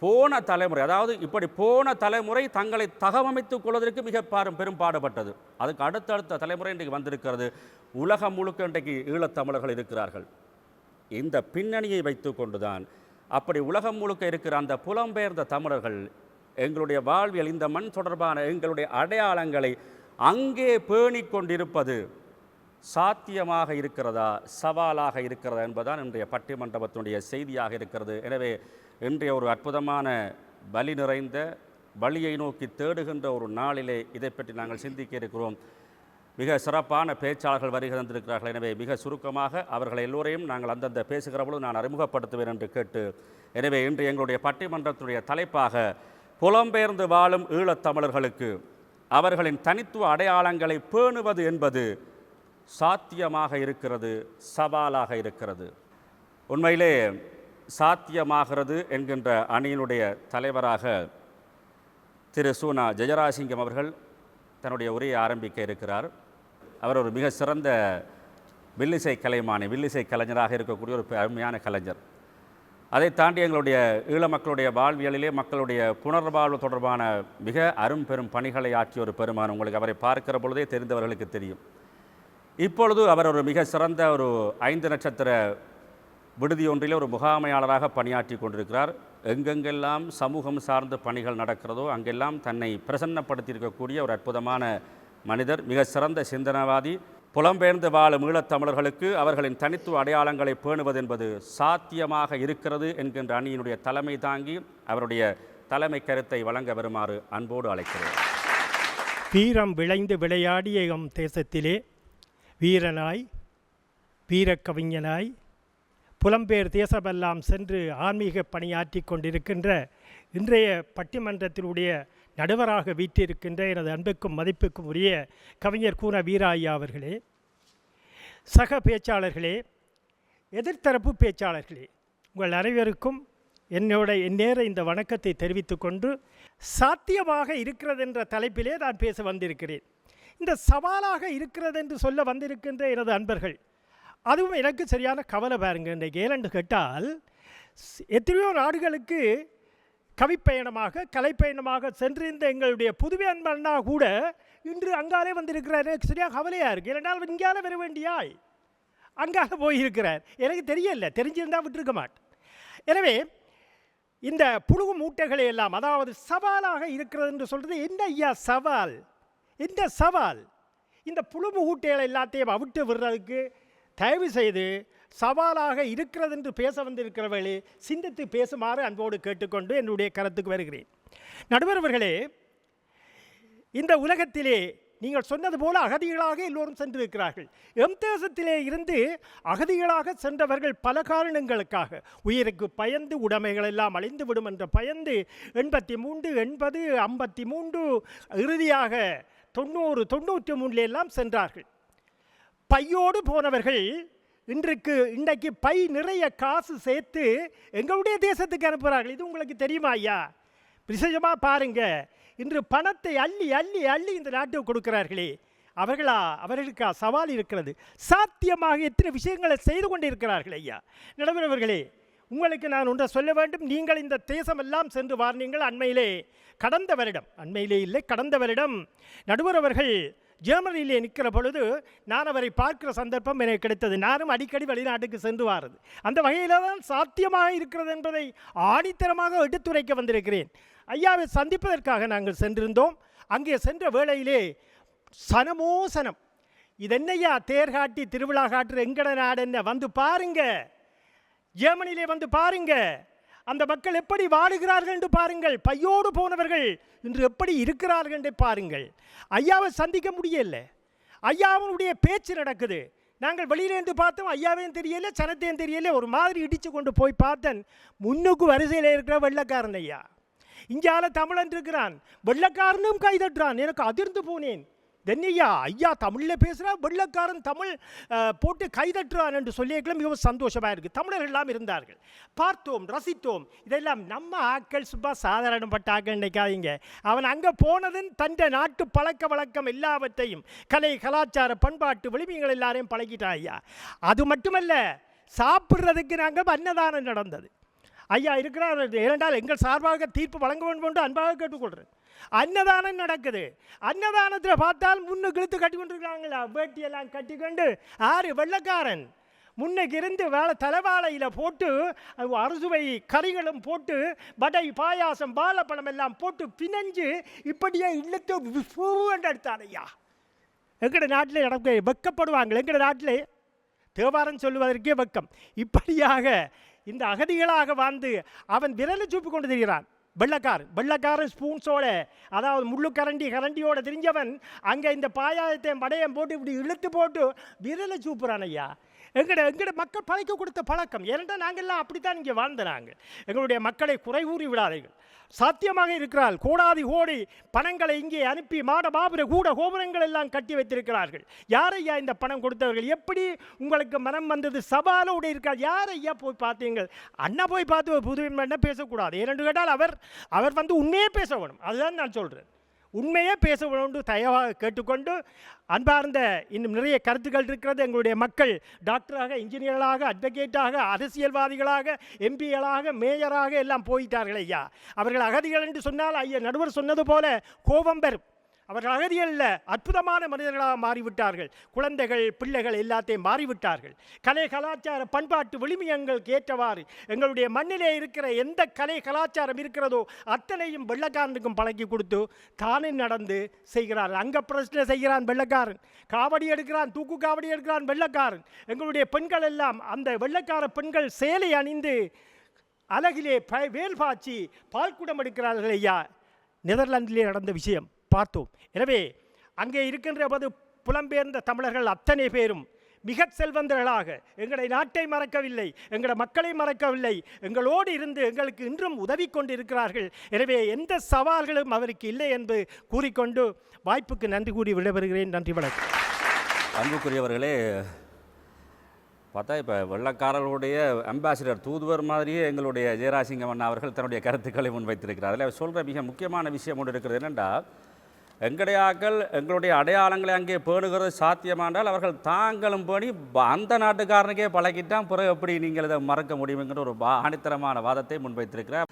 போன தலைமுறை, அதாவது இப்படி போன தலைமுறை தங்களை தகவமைத்துக் கொள்வதற்கு மிக பெரும் பாடுபட்டது. அதுக்கு அடுத்தடுத்த தலைமுறை இன்றைக்கு வந்திருக்கிறது. உலகம் முழுக்க இன்றைக்கு ஈழத்தமிழர்கள் இருக்கிறார்கள். இந்த பின்னணியை வைத்து கொண்டுதான் அப்படி உலகம் முழுக்க இருக்கிற அந்த புலம்பெயர்ந்த தமிழர்கள் எங்களுடைய வாழ்வியல், இந்த மண் தொடர்பான எங்களுடைய அடையாளங்களை அங்கே பேணிக் கொண்டிருப்பது சாத்தியமாக இருக்கிறதா, சவாலாக இருக்கிறதா என்பதுதான் இன்றைய பட்டிமன்றத்தினுடைய செய்தியாக இருக்கிறது. எனவே இன்றைய ஒரு அற்புதமான வலி நிறைந்த வழியை நோக்கி தேடுகின்ற ஒரு நாளிலே இதை பற்றி நாங்கள் சிந்திக்க இருக்கிறோம். மிக சிறப்பான பேச்சாளர்கள் வருகை தந்திருக்கிறார்கள். எனவே மிக சுருக்கமாக அவர்கள் எல்லோரையும் நாங்கள் அந்தந்த பேசுகிற பொழுது நான் அறிமுகப்படுத்துவேன் என்று கேட்டு, எனவே இன்று எங்களுடைய பட்டிமன்றத்துடைய தலைப்பாக புலம்பெயர்ந்து வாழும் ஈழத்தமிழர்களுக்கு அவர்களின் தனித்துவ அடையாளங்களை பேணுவது என்பது சாத்தியமாக இருக்கிறது, சவாலாக இருக்கிறது. உண்மையிலே சாத்தியமாகிறது என்கின்ற அணியினுடைய தலைவராக திரு சூனா ஜெயராசிங்கம் அவர்கள் தன்னுடைய உரையை ஆரம்பிக்க இருக்கிறார். அவர் ஒரு மிக சிறந்த வில்லிசை கலைமானி, வில்லிசை கலைஞராக இருக்கக்கூடிய ஒரு அருமையான கலைஞர். அதை தாண்டி எங்களுடைய ஈழ மக்களுடைய வாழ்வியலிலே மக்களுடைய புனர்வாழ்வு தொடர்பான மிக பெரும் பணிகளை ஆற்றிய ஒரு பெருமான். உங்களுக்கு அவரை பார்க்கிற பொழுதே தெரிந்தவர்களுக்கு தெரியும். இப்பொழுது அவர் ஒரு மிக சிறந்த ஒரு 5 நட்சத்திர விடுதி ஒன்றிலே ஒரு முகாமையாளராக பணியாற்றி கொண்டிருக்கிறார். எங்கெங்கெல்லாம் சமூகம் சார்ந்த பணிகள் நடக்கிறதோ அங்கெல்லாம் தன்னை பிரசன்னப்படுத்தியிருக்கக்கூடிய ஒரு அற்புதமான மனிதர், மிக சிறந்த சிந்தனவாதி. புலம்பெயர்ந்து வாழும் ஈழத்தமிழர்களுக்கு அவர்களின் தனித்துவ அடையாளங்களை பேணுவது என்பது சாத்தியமாக இருக்கிறது என்கின்ற அணியினுடைய தலைமை தாங்கி அவருடைய தலைமை கருத்தை வழங்க வருமாறு அன்போடு அழைக்கிறேன். வீரம் விளைந்து விளையாடிய எம் தேசத்திலே வீரனாய், வீரக்கவிஞனாய், புலம்பெயர் தேசமெல்லாம் சென்று ஆன்மீக பணியாற்றி கொண்டிருக்கின்ற இன்றைய பட்டிமன்றத்தினுடைய நடுவராக வீற்றிருக்கின்ற எனது அன்புக்கும் மதிப்புக்கும் உரிய கவிஞர் கூன வீராய்யா அவர்களே, சக பேச்சாளர்களே, எதிர்த்தரப்பு பேச்சாளர்களே, உங்கள் அனைவருக்கும் எந்நேர இந்த வணக்கத்தை தெரிவித்து கொண்டு, சாத்தியமாக இருக்கிறது என்ற தலைப்பிலே நான் பேச வந்திருக்கிறேன். இந்த சவாலாக இருக்கிறது என்று சொல்ல வந்திருக்கின்ற எனது அன்பர்கள், அதுவும் எனக்கு சரியான கவலை பாருங்க. இன்றைக்கு ஏனென்று கேட்டால், எத்தனையோ நாடுகளுக்கு கவிப்பயணமாக கலைப்பயணமாக சென்றிருந்த எங்களுடைய புதுவை அன்பண்ணா கூட இன்று அங்காலே வந்திருக்கிறார். எனக்கு சரியாக கவலையாக இருக்குது. ஏனென்றால் இங்கால வர வேண்டியாய் அங்கால போயிருக்கிறார். எனக்கு தெரியல, தெரிஞ்சிருந்தால் விட்டுருக்க மாட்டேன். எனவே இந்த புழுகு மூட்டைகளை எல்லாம், அதாவது சவாலாக இருக்கிறது என்று சொல்கிறது என்ன ஐயா சவால்? என்ன சவால்? இந்த புழுகு ஊட்டைகளை எல்லாத்தையும் அவிட்டு விடுறதுக்கு தயவு செய்து சவாலாக இருக்கிறது என்று பேச வந்திருக்கிறவர்களே சிந்தித்து பேசுமாறு அன்போடு கேட்டுக்கொண்டு என்னுடைய கருத்துக்கு வருகிறேன். நடுவர் அவர்களே, இந்த உலகத்திலே நீங்கள் சொன்னது போல அகதிகளாக எல்லோரும் சென்றிருக்கிறார்கள். எம் தேசத்திலே இருந்து அகதிகளாக சென்றவர்கள் பல காரணங்களுக்காக, உயிருக்கு பயந்து, உடைமைகள் எல்லாம் அழிந்து விடும் என்று பயந்து 83, 80, 53, இறுதியாக 90, 93 எல்லாம் சென்றார்கள். பையோடு போனவர்கள் இன்றைக்கு பை நிறைய காசு சேர்த்து எங்களுடைய தேசத்துக்கு அனுப்புகிறார்கள். இது உங்களுக்கு தெரியுமா ஐயா? விசேஷமாக பாருங்க, இன்று பணத்தை அள்ளி அள்ளி அள்ளி இந்த நாட்டுக்கு கொடுக்கிறார்களே, அவர்களுக்கு சவால் இருக்கிறது. சாத்தியமாக எத்தனை விஷயங்களை செய்து கொண்டிருக்கிறார்கள் ஐயா. நடுவரவர்களே, உங்களுக்கு நான் ஒன்றை சொல்ல வேண்டும். நீங்கள் இந்த தேசமெல்லாம் சென்று வார்னீங்கள். கடந்த வருடம் நடுவர் அவர்கள் ஜெர்மனியிலே நிற்கிற பொழுது நான் அவரை பார்க்கிற சந்தர்ப்பம் எனக்கு கிடைத்தது. நானும் அடிக்கடி வெளிநாட்டுக்கு சென்று வாரது. அந்த வகையில் தான் சாத்தியமாக இருக்கிறது என்பதை ஆணித்தரமாக எடுத்துரைக்க வந்திருக்கிறேன். ஐயாவை சந்திப்பதற்காக நாங்கள் சென்றிருந்தோம். அங்கே சென்ற வேளையிலே சனம் இதென்னையா தேர் காட்டி திருவிழா காட்டுற எங்கட நாடு என்ன, வந்து பாருங்க, ஜெர்மனியிலே வந்து பாருங்க, அந்த மக்கள் எப்படி வாழுகிறார்கள் என்று பாருங்கள், பையோடு போனவர்கள் இன்று எப்படி இருக்கிறார்கள் என்று பாருங்கள். ஐயாவை சந்திக்க முடியல. ஐயாவுடைய பேச்சு நடக்குது. நாங்கள் வெளியிலேருந்து பார்த்தோம், ஐயாவையும் தெரியல, சனத்தையும் தெரியல. ஒரு மாதிரி இடித்து கொண்டு போய் பார்த்தேன். முன்னுக்கு வரிசையில் இருக்கிற வெள்ளக்காரன் ஐயா, இங்கால தமிழன் இருக்கிறான், வெள்ளக்காரனும் கைதட்டுறான். எனக்கு அதிர்ந்து போனேன். தென்னையா ஐயா தமிழில் பேசுகிறா, வெள்ளக்காரன் தமிழ் போட்டு கைதட்டுறான் என்று சொல்லியிருக்கலாம். மிகவும் சந்தோஷமாக இருக்குது. தமிழர்கள் எல்லாம் இருந்தார்கள், பார்த்தோம், ரசித்தோம். இதெல்லாம் நம்ம ஆக்கள் சும்மா சாதாரணப்பட்ட ஆக்கள் நினைக்காதீங்க. அவன் அங்கே போனதுன்னு தன்னை நாட்டு பழக்க வழக்கம் எல்லாவற்றையும், கலை கலாச்சார பண்பாட்டு விளிமைகள் எல்லாரையும் பழகிட்டான் ஐயா. அது மட்டுமல்ல, சாப்பிட்றதுக்கு நாங்கள் அன்னதானம் நடந்தது. ஐயா இருக்கிறார். ஏனென்றால் எங்கள் சார்பாக தீர்ப்பு வழங்க வேண்டும் என்று அன்பாக கேட்டுக்கொள்கிறேன். அன்னதானம் நடக்குது. அன்னதானத்தில் பார்த்தால் முன்னுக்கு இழுத்து கட்டி கொண்டிருக்கிறாங்களா, வேட்டியெல்லாம் கட்டிக்கொண்டு. வெள்ளக்காரன் முன்னுக்கு இருந்து தலைவாழையில் போட்டு அறுசுவை கறிகளும் போட்டு வடை பாயாசம் பாலப்பழம் எல்லாம் போட்டு பிணைஞ்சு இப்படியே இழுத்து என்று எடுத்தார் ஐயா. எங்கட நாட்டில் நடக்க வெக்கப்படுவாங்க. எங்கட நாட்டில் தேவாரம் சொல்லுவதற்கே வெக்கம். இப்படியாக இந்த அகதிகளாக வாழ்ந்து அவன் விரலை சூப்பி கொண்டு திரிகிறான். வெள்ளக்காரன் ஸ்பூன்ஸோட, அதாவது முள்ளு கரண்டியோட தெரிஞ்சவன் அங்கே இந்த பாயாயத்தையும் வடையம் போட்டு இப்படி இழுத்து போட்டு விரலை சூப்புறான் ஐயா. எங்கட மக்கள் பழக்க கொடுத்த பழக்கம். ஏனென்றால் நாங்கள்லாம் அப்படித்தான் இங்கே வாழ்ந்த நாங்கள். எங்களுடைய மக்களை குறை கூறி விடாதீர்கள். சாத்தியமாக இருக்கிறாள். கோடாதி கோடி பணங்களை இங்கே அனுப்பி மாட பாபுர கூட கோபுரங்கள் எல்லாம் கட்டி வைத்திருக்கிறார்கள். யாரையா இந்த பணம் கொடுத்தவர்கள்? எப்படி உங்களுக்கு மனம் வந்தது? சவாலோடு இருக்கார். யாரையா போய் பார்த்தீங்கள்? அண்ணா போய் பார்த்து புதுமை பேசக்கூடாது. ஏனென்று கேட்டால் அவர் வந்து உண்மையே பேச வேணும். அதுதான் நான் சொல்கிறேன். உண்மையே பேச வேண்டும் தயவாக கேட்டுக்கொண்டு, அன்பார்ந்த இன்னும் நிறைய கருத்துக்கள் இருக்கிறது. எங்களுடைய மக்கள் டாக்டராக, இன்ஜினியர்களாக, அட்வொகேட்டாக, அரசியல்வாதிகளாக, எம்பிகளாக, மேயராக எல்லாம் போயிட்டார்கள் ஐயா. அவர்கள் அகதிகள் என்று சொன்னால் ஐயா நடுவர் சொன்னது போல கோபம் பெறும். அவர்கள் அகதிகளில் அற்புதமான மனிதர்களாக மாறிவிட்டார்கள். குழந்தைகள், பிள்ளைகள் எல்லாத்தையும் மாறிவிட்டார்கள். கலை கலாச்சார பண்பாட்டு விளிமியங்களுக்கு ஏற்றவாறு எங்களுடைய மண்ணிலே இருக்கிற எந்த கலை கலாச்சாரம் இருக்கிறதோ அத்தனையும் வெள்ளக்காரனுக்கும் பழக்கி கொடுத்து தானே நடந்து செய்கிறார்கள். அங்கே பிரச்சனை செய்கிறான் வெள்ளக்காரன், காவடி எடுக்கிறான், தூக்கு காவடி எடுக்கிறான் வெள்ளக்காரன். எங்களுடைய பெண்கள் எல்லாம் அந்த வெள்ளக்கார பெண்கள் சேலை அணிந்து அழகிலே வேல் பாய்ச்சி பால்குடம் எடுக்கிறார்கள் ஐயா. நெதர்லாந்திலே நடந்த விஷயம் பார்த்தோம். எனவே அங்கே இருக்கின்ற போது புலம்பெயர்ந்த தமிழர்கள் அத்தனை பேரும் மிக செல்வந்தர்களாக எங்களை நாட்டை மறக்கவில்லை, எங்களை மக்களை மறக்கவில்லை, எங்களோடு இருந்து எங்களுக்கு இன்றும் உதவி கொண்டு இருக்கிறார்கள். எனவே எந்த சவால்களும் அவருக்கு இல்லை என்று கூறிக்கொண்டு வாய்ப்புக்கு நன்றி கூறி விடைபெறுகிறேன். நன்றி, வணக்கம். அன்புக்குரியவர்களே, பார்த்தா இப்போ வெள்ளக்காரர்களுடைய அம்பாசிடர், தூதுவர் மாதிரியே எங்களுடைய ஜெயராசிங்கம் அண்ணா அவர்கள் தன்னுடைய கருத்துக்களை முன்வைத்திருக்கிறார். அதில் சொல்கிற மிக முக்கியமான விஷயம் ஒன்று இருக்கிறது. என்னென்னா, எங்கடையாக்கள் எங்களுடைய அடையாளங்களை அங்கே பேணுகிறது சாத்தியமானால் அவர்கள் தாங்களும் பேணி அந்த நாட்டுக்காரனுக்கே பழகிட்டான், பிறகு எப்படி நீங்கள் இதை மறக்க முடியுங்கிற ஒரு ஆணித்தரமான வாதத்தை முன்வைத்திருக்கிறார்.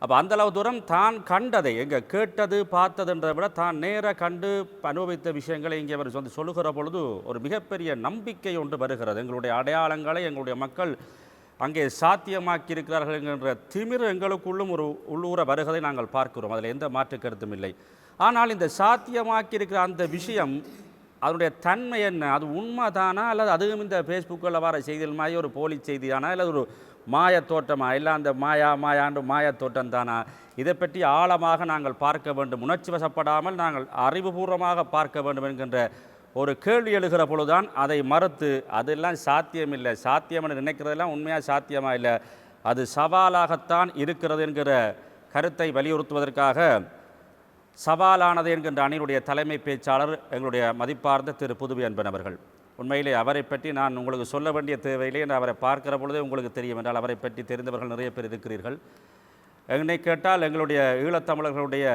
அப்போ அந்தளவு தூரம் தான் கண்டதை, எங்கே கேட்டது பார்த்ததுன்றதை விட தான் நேர கண்டு அனுபவித்த விஷயங்களை இங்கே அவர் வந்து சொல்லுகிற பொழுது ஒரு மிகப்பெரிய நம்பிக்கை ஒன்று வருகிறது. எங்களுடைய அடையாளங்களை எங்களுடைய மக்கள் அங்கே சாத்தியமாக்கி இருக்கிறார்கள் என்கின்ற திமிர் எங்களுக்குள்ளும் ஒரு உள்ளூர வருவதை நாங்கள் பார்க்கிறோம். அதில் எந்த மாற்று கருத்தும் இல்லை. ஆனால் இந்த சாத்தியமாக்கி இருக்கிற அந்த விஷயம், அதனுடைய தன்மை என்ன? அது உண்மை தானா, அல்லது அதுவும் இந்த ஃபேஸ்புக்கில் வர செய்திகள் மாதிரி ஒரு போலி செய்தியானா, அல்லது ஒரு மாயத்தோட்டமா, இல்லை அந்த மாயாண்டு மாயத்தோட்டம் தானா? இதை பற்றி ஆழமாக நாங்கள் பார்க்க வேண்டும். உணர்ச்சி வசப்படாமல் நாங்கள் அறிவுபூர்வமாக பார்க்க வேண்டும் என்கின்ற ஒரு கேள்வி எழுகிற பொழுதுதான் அதை மறுத்து அதெல்லாம் சாத்தியமில்லை, சாத்தியம் என்று நினைக்கிறதெல்லாம் உண்மையாக சாத்தியமாக இல்லை, அது சவாலாகத்தான் இருக்கிறது என்கிற கருத்தை வலியுறுத்துவதற்காக சவாலானது என்கின்ற அணியினுடைய தலைமை பேச்சாளர் எங்களுடைய மதிப்பார்ந்த திரு புதுவை அன்பன் அவர்கள். உண்மையிலே அவரை பற்றி நான் உங்களுக்கு சொல்ல வேண்டிய தேவையில்லை என்று அவரை பார்க்கிற பொழுதே உங்களுக்கு தெரியும் என்றால் அவரை பற்றி தெரிந்தவர்கள் நிறைய பேர் இருக்கிறீர்கள். என்னை கேட்டால் எங்களுடைய ஈழத்தமிழர்களுடைய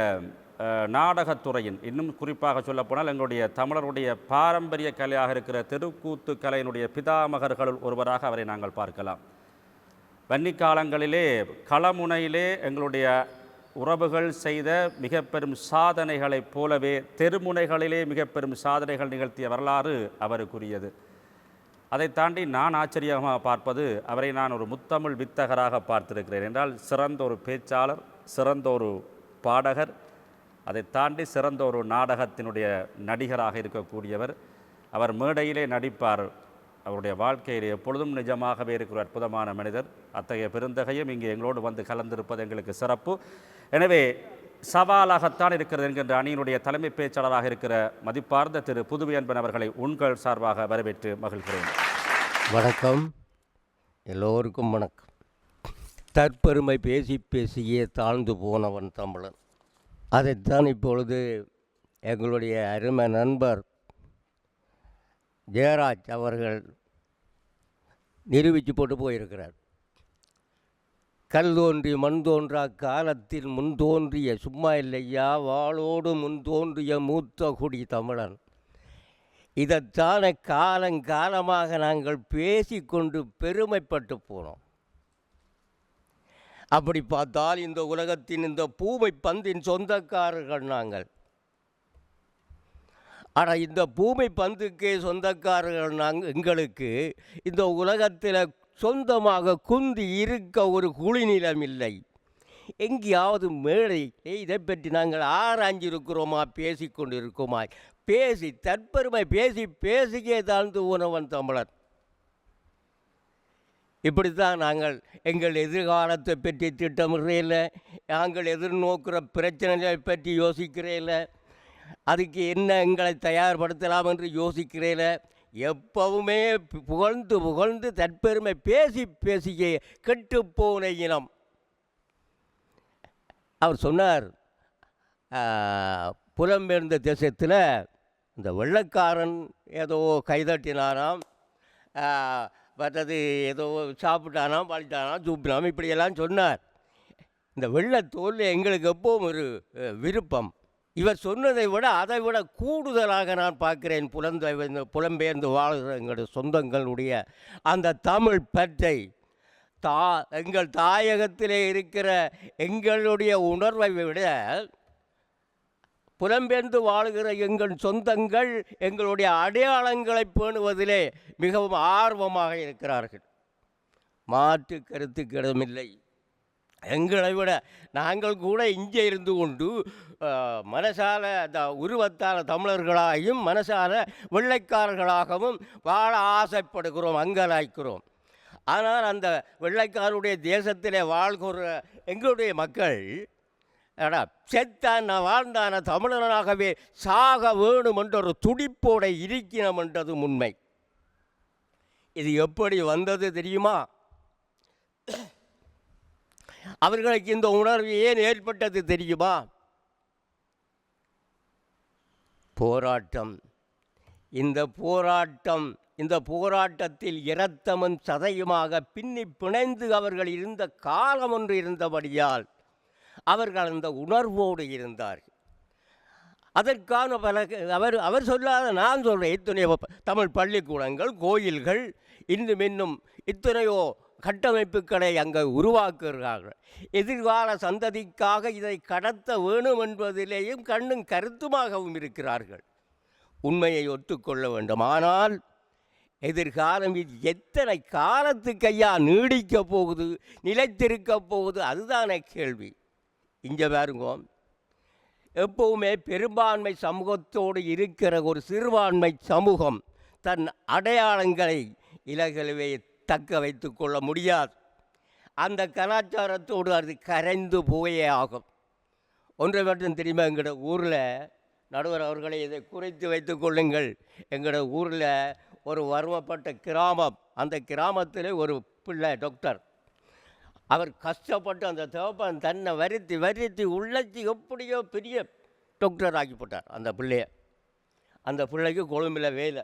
நாடகத்துறையின், இன்னும் குறிப்பாக சொல்லப்போனால் எங்களுடைய தமிழருடைய பாரம்பரிய கலையாக இருக்கிற தெருக்கூத்து கலையினுடைய பிதாமகர்களுள் ஒருவராக அவரை நாங்கள் பார்க்கலாம். வன்னி காலங்களிலே களமுனையிலே எங்களுடைய உறவுகள் செய்த மிக பெரும் சாதனைகளைப் போலவே தெருமுனைகளிலே மிக பெரும் சாதனைகள் நிகழ்த்திய வரலாறு அவருக்குரியது. அதை தாண்டி நான் ஆச்சரியமாக பார்ப்பது, அவரை நான் ஒரு முத்தமிழ் வித்தகராக பார்த்திருக்கிறேன். என்றால் சிறந்த ஒரு பேச்சாளர், சிறந்த ஒரு பாடகர், அதை தாண்டி சிறந்த ஒரு நாடகத்தினுடைய நடிகராக இருக்கக்கூடியவர். அவர் மேடையிலே நடிப்பார், அவருடைய வாழ்க்கையிலே எப்பொழுதும் நிஜமாகவே இருக்கிற அற்புதமான மனிதர். அத்தகைய பெருந்தகையும் இங்கே எங்களோடு வந்து கலந்திருப்பது எங்களுக்கு சிறப்பு. எனவே சவாலாகத்தான் இருக்கிறது என்கின்ற அணியினுடைய தலைமை பேச்சாளராக இருக்கிற மதிப்பார்ந்த திரு புதுமையன்பன் அவர்களை உங்கள் சார்பாக வரவேற்று மகிழ்கிறேன். வணக்கம், எல்லோருக்கும் வணக்கம். தற்பெருமை பேசி பேசியே தாழ்ந்து போனவன் தமிழன். அதைத்தான் இப்பொழுது எங்களுடைய அருமை நண்பர் ஜெயராஜ் அவர்கள் நிரூபித்து போட்டு போயிருக்கிறார். கல் தோன்றி மண் தோன்றா காலத்தில் முன் தோன்றிய, சும்மா இல்லையா, வாளோடு முன் தோன்றிய மூத்த குடி தமிழன். இதைத்தான காலங்காலமாக நாங்கள் பேசிக்கொண்டு பெருமைப்பட்டு போனோம். அப்படி பார்த்தால் இந்த உலகத்தின் இந்த பூமை பந்தின் சொந்தக்காரர்கள் நாங்கள். ஆனால் இந்த பூமி பந்துக்கே சொந்தக்காரர்கள் எங்களுக்கு இந்த உலகத்தில் சொந்தமாக குந்தி இருக்க ஒரு குளிநிலம் இல்லை. எங்கேயாவது மேடை இதை பற்றி நாங்கள் ஆராய்ஞ்சிருக்கிறோமா, பேசிக்கொண்டு இருக்கோமா? பேசி தற்பெருமை பேசி பேசிக்கே தாழ்ந்து போனவன் தமிழன். இப்படித்தான் நாங்கள் எங்கள் எதிர்காலத்தை பற்றி திட்டமிடுறையில், நாங்கள் எதிர்நோக்கிற பிரச்சனைகளை பற்றி யோசிக்கிறேன், அதுக்கு என்ன எங்களை தயார்படுத்தலாம் என்று யோசிக்கிறேன். எப்பவுமே புகழ்ந்து புகழ்ந்து தற்பெருமை பேசி பேசியே கெட்டுப்போன இனம். அவர் சொன்னார், புலம்பெயர்ந்த தேசத்தில் இந்த வெள்ளைக்காரன் ஏதோ கைதட்டினாராம், மற்றது ஏதோ சாப்பிட்டானாம், வாழ்த்தானாம், சூப்பினாம், இப்படியெல்லாம் சொன்னார். இந்த வெள்ளைத்தோல் எங்களுக்கு எப்பவும் ஒரு விருப்பம். இவர் சொன்னதை விட அதை விட கூடுதலாக நான் பார்க்கிறேன். புலம்பெயர்ந்து வாழ்கிற எங்களுடைய சொந்தங்களுடைய அந்த தமிழ் பற்றை, எங்கள் தாயகத்திலே இருக்கிற எங்களுடைய உணர்வை விட புலம்பெயர்ந்து வாழ்கிற எங்கள் சொந்தங்கள் எங்களுடைய அடையாளங்களை பேணுவதிலே மிகவும் ஆர்வமாக இருக்கிறார்கள். மாற்று கருத்துக்கு இடமில்லை. எங்களை விட நாங்கள் கூட இங்கே இருந்து கொண்டு மனசால உருவத்தால் தமிழர்களாகவும் மனசால வெள்ளைக்காரர்களாகவும் வாழ ஆசைப்படுகிறோம், அங்கலாய்க்கிறோம். ஆனால் அந்த வெள்ளைக்காரருடைய தேசத்திலே வாழ்கிற எங்களுடைய மக்கள் செத்தான் வாழ்ந்தான தமிழனாகவே சாக வேணும் என்ற ஒரு துடிப்போட இருக்கிறோம் என்றது உண்மை. இது எப்படி வந்தது தெரியுமா? அவர்களுக்கு இந்த உணர்வு ஏன் ஏற்பட்டது தெரியுமா? போராட்டம். இந்த போராட்டத்தில் இரத்தமும் சதையுமாக பின்னி பிணைந்து அவர்கள் இருந்த காலம் ஒன்று இருந்தபடியால் அவர்கள் அந்த உணர்வோடு இருந்தார்கள். அதற்கான அவர் சொல்லாத நான் சொல்கிறேன். இத்தனையோ தமிழ் பள்ளிக்கூடங்கள், கோயில்கள், இன்னும் இத்தனையோ கட்டமைப்புகளை அங்கே உருவாக்குகிறார்கள். எதிர்கால சந்ததிக்காக இதை கடத்த வேணும் என்பதிலேயும் கண்ணும் கருத்துமாகவும் இருக்கிறார்கள். உண்மையை ஒத்துக்கொள்ள வேண்டும். ஆனால் எதிர்காலம் இது எத்தனை காலத்துக்கு ஐயா நீடிக்க போகுது, நிலைத்திருக்க போகுது? அதுதானே கேள்வி. இங்கே பாருங்க, எப்பவுமே பெரும்பான்மை சமூகத்தோடு இருக்கிற ஒரு சிறுபான்மை சமூகம் தன் அடையாளங்களை இலகலவே தக்க வைத்து கொள்ள முடியாது. அந்த கலாச்சாரத்தோடு அது கரைந்து போயே ஆகும். ஒன்றை மட்டும் தெரியுமா, எங்களோட ஊரில் நடுவர் அவர்களை இதை குறித்து வைத்து கொள்ளுங்கள். எங்களோட ஊரில் ஒரு வறுமைப்பட்ட கிராமம். அந்த கிராமத்தில் ஒரு பிள்ளை டாக்டர். அவர் கஷ்டப்பட்டு அந்த தகப்பன் தன்னை வருத்தி உள்ளச்சி எப்படியோ பெரிய டாக்டர் ஆக்கி போட்டார் அந்த பிள்ளைய. அந்த பிள்ளைக்கு கொழும்பில் வேலை.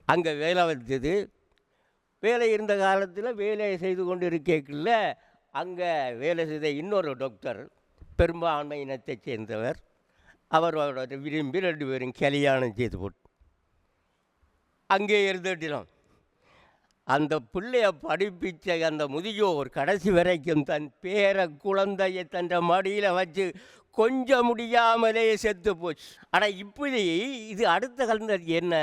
அங்கே வேலை வந்தது. வேலை இருந்த காலத்தில் வேலையை செய்து கொண்டு இருக்கல, அங்கே வேலை செய்த இன்னொரு டாக்டர் பெரும்பான்மை இனத்தைச் சேர்ந்தவர். அவரோட விரும்பி 2 பேரும் கல்யாணம் செய்து போட்டு அங்கே இருந்துட்டினோம். அந்த பிள்ளைய படிப்பிச்ச அந்த முதியோர் கடைசி வரைக்கும் தன் பேர குழந்தையை தன் மடியில் வச்சு கொஞ்சம் முடியாமலே செத்து போச்சு. ஆனால் இப்படி இது அடுத்த கலந்தது என்ன,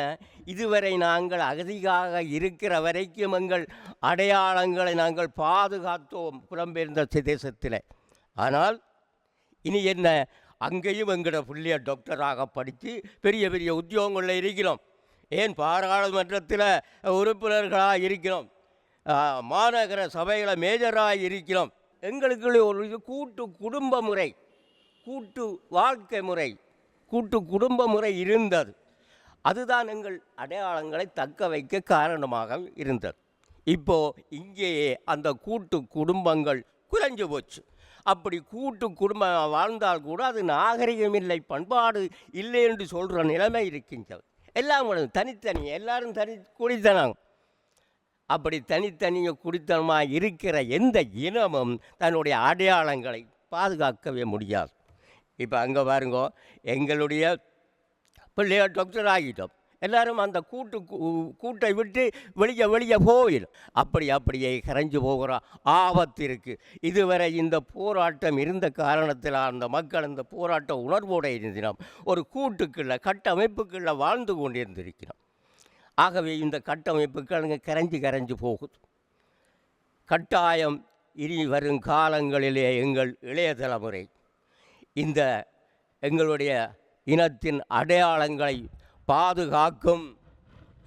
இதுவரை நாங்கள் அகதியாக இருக்கிற வரைக்கும் எங்கள் அடையாளங்களை நாங்கள் பாதுகாத்தோம் புலம்பெயர்ந்த தேசத்தில். ஆனால் இனி என்ன, அங்கேயும் எங்களோட பிள்ளைய டாக்டராக படித்து பெரிய பெரிய உத்தியோகங்களில் இருக்கிறோம். ஏன் பாராளுமன்றத்தில் உறுப்பினர்களாக இருக்கிறோம், மாநகர சபைகளை மேஜராக இருக்கிறோம். எங்களுக்குள்ளே ஒரு கூட்டு குடும்ப முறை, கூட்டு வாழ்க்கை முறை, கூட்டு குடும்ப முறை இருந்தது. அதுதான் எங்கள் அடையாளங்களை தக்க வைக்க காரணமாக இருந்தது. இப்போது இங்கேயே அந்த கூட்டு குடும்பங்கள் குறைஞ்சு போச்சு. அப்படி கூட்டு குடும்பம் வாழ்ந்தால் கூட அது நாகரிகம் இல்லை, பண்பாடு இல்லை என்று சொல்கிற நிலைமை இருக்கின்றது. எல்லாம் தனித்தனி, எல்லாரும் குடித்தனம். அப்படி தனித்தனிய குடித்தனமாக இருக்கிற எந்த இனமும் தன்னுடைய அடையாளங்களை பாதுகாக்கவே முடியாது. இப்போ அங்கே பாருங்க, எங்களுடைய பிள்ளைகள் டாக்டர் ஆகிட்டோம், எல்லாரும் அந்த கூட்டை விட்டு வெளியே போயிடும். அப்படியே கரைஞ்சு போகிற ஆபத்து இருக்குது. இதுவரை இந்த போராட்டம் இருந்த காரணத்தில் அந்த மக்கள் இந்த போராட்ட உணர்வோடு இருந்தினோம், ஒரு கூட்டுக்குள்ள கட்டமைப்புக்குள்ள வாழ்ந்து கொண்டிருந்திருக்கிறோம். ஆகவே இந்த கட்டமைப்புகள் கரைஞ்சு போகுது. கட்டாயம் இனி வரும் காலங்களிலே எங்கள் இளைய தலைமுறை இந்த எங்களுடைய இனத்தின் அடையாளங்களை பாதுகாக்கும்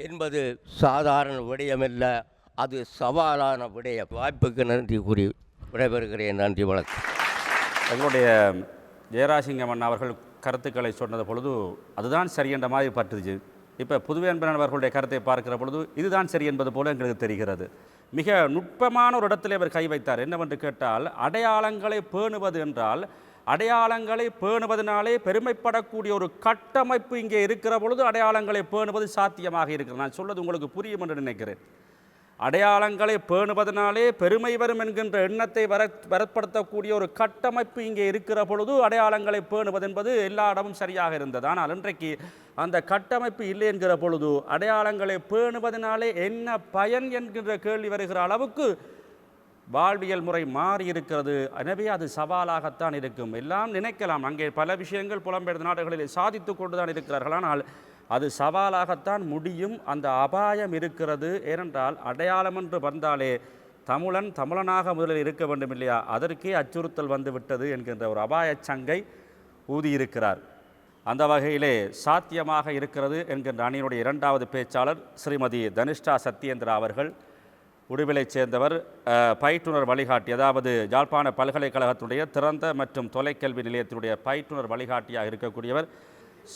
என்பது சாதாரண விடயமல்ல, அது சவாலான விடயம். வாய்ப்புக்கு நன்றி கூறி விடைபெறுகிறேன். நன்றி, வணக்கம். எங்களுடைய ஜெயராசிங்கம் அண்ணா அவர்கள் கருத்துக்களை சொன்னது பொழுது அதுதான் சரி என்ற மாதிரி பட்டுச்சு. இப்போ புதுவேன்பன் அவர்களுடைய கருத்தை பார்க்கிற பொழுது இதுதான் சரி என்பது போல எங்களுக்கு தெரிகிறது. மிக நுட்பமான ஒரு இடத்திலே அவர் கை வைத்தார். என்னவென்று கேட்டால், அடையாளங்களை பேணுவது என்றால் அடையாளங்களை பேணுவதனாலே பெருமைப்படக்கூடிய ஒரு கட்டமைப்பு இங்கே இருக்கிற பொழுது அடையாளங்களை பேணுவது சாத்தியமாக இருக்கிறது. நான் சொல்வது உங்களுக்கு புரியும் என்று நினைக்கிறேன். அடையாளங்களை பேணுவதனாலே பெருமை வரும் என்கின்ற எண்ணத்தை வரப்படுத்தக்கூடிய ஒரு கட்டமைப்பு இங்கே இருக்கிற பொழுது அடையாளங்களை பேணுவது என்பது எல்லா இடமும் சரியாக இருந்தது. ஆனால் இன்றைக்கு அந்த கட்டமைப்பு இல்லை என்கிற பொழுது அடையாளங்களை பேணுவதனாலே என்ன பயன் என்கின்ற கேள்வி வருகிற அளவுக்கு வாழ்வியல் முறை மாறி இருக்கிறது. எனவே அது சவாலாகத்தான் இருக்கும். எல்லாம் நினைக்கலாம், அங்கே பல விஷயங்கள் புலம்பெயர்ந்த நாடுகளில் சாதித்து கொண்டு தான் இருக்கிறார்கள், ஆனால் அது சவாலாகத்தான் முடியும். அந்த அபாயம் இருக்கிறது. ஏனென்றால் அடையாளம் என்று வந்தாலே தமிழனாக முதலில் இருக்க வேண்டும் இல்லையா, அதற்கே அச்சுறுத்தல் வந்து விட்டது என்கின்ற ஒரு அபாய சங்கை ஊதியிருக்கிறார். அந்த வகையிலே சாத்தியமாக இருக்கிறது என்கின்ற அணியினுடைய 2வது பேச்சாளர் ஸ்ரீமதி தனிஷ்டா சத்யேந்திரா அவர்கள். உடுவிலைச் சேர்ந்தவர், பயிற்றுனர் வழிகாட்டி, அதாவது யாழ்ப்பாண பல்கலைக்கழகத்துடைய திறந்த மற்றும் தொலைக்கல்வி நிலையத்தினுடைய பயிற்றுனர் வழிகாட்டியாக இருக்கக்கூடியவர்.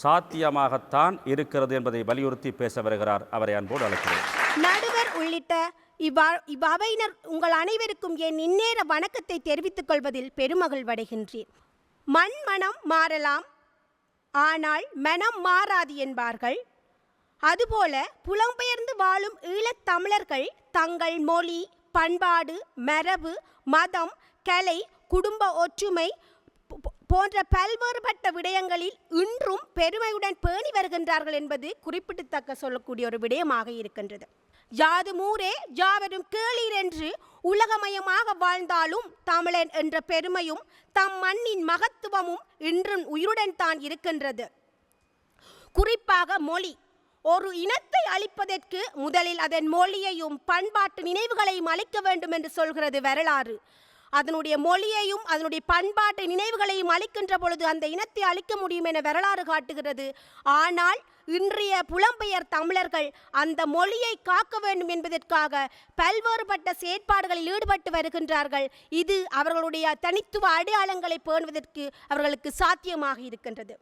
சாத்தியமாகத்தான் இருக்கிறது என்பதை வலியுறுத்தி பேச வருகிறார். அவரை அன்போடு அழைக்கிறேன். நடுவர் உள்ளிட்ட இவ்வவையினர் உங்கள் அனைவருக்கும் என் இந்நேர வணக்கத்தை தெரிவித்துக் கொள்வதில் பெருமகிழ்வடைகின்றேன். மனம் மாறலாம், ஆனால் மனம் மாறாது என்பார்கள். அதுபோல புலம்பெயர்ந்து வாழும் ஈழத்தமிழர்கள் தங்கள் மொழி, பண்பாடு, மரபு, மதம், கலை, குடும்ப ஒற்றுமை போன்ற பல்வேறுபட்ட விடயங்களில் இன்றும் பெருமையுடன் பேணி வருகின்றார்கள் என்பது குறிப்பிடத்தக்க சொல்லக்கூடிய ஒரு விடயமாக இருக்கின்றது. யாதும் ஊரே யாவரும் கேளீர் என்று உலகமயமாக வாழ்ந்தாலும் தமிழன் என்ற பெருமையும் தம் மண்ணின் மகத்துவமும் இன்றும் உயிருடன் தான் இருக்கின்றது. குறிப்பாக மொழி. ஒரு இனத்தை அழிப்பதற்கு முதலில் அதன் மொழியையும் பண்பாட்டு நினைவுகளையும் அழிக்க வேண்டும் என்று சொல்கிறது வரலாறு. அதனுடைய மொழியையும் அதனுடைய பண்பாட்டு நினைவுகளையும் அழிக்கின்ற பொழுது அந்த இனத்தை அழிக்க முடியும் என வரலாறு காட்டுகிறது. ஆனால் இன்றைய புலம்பெயர் தமிழர்கள் அந்த மொழியை காக்க வேண்டும் என்பதற்காக பல்வேறுபட்ட செயற்பாடுகளில் ஈடுபட்டு வருகின்றார்கள். இது அவர்களுடைய தனித்துவ அடையாளங்களை பேணுவதற்கு அவர்களுக்கு சாத்தியமாக இருக்கின்றது.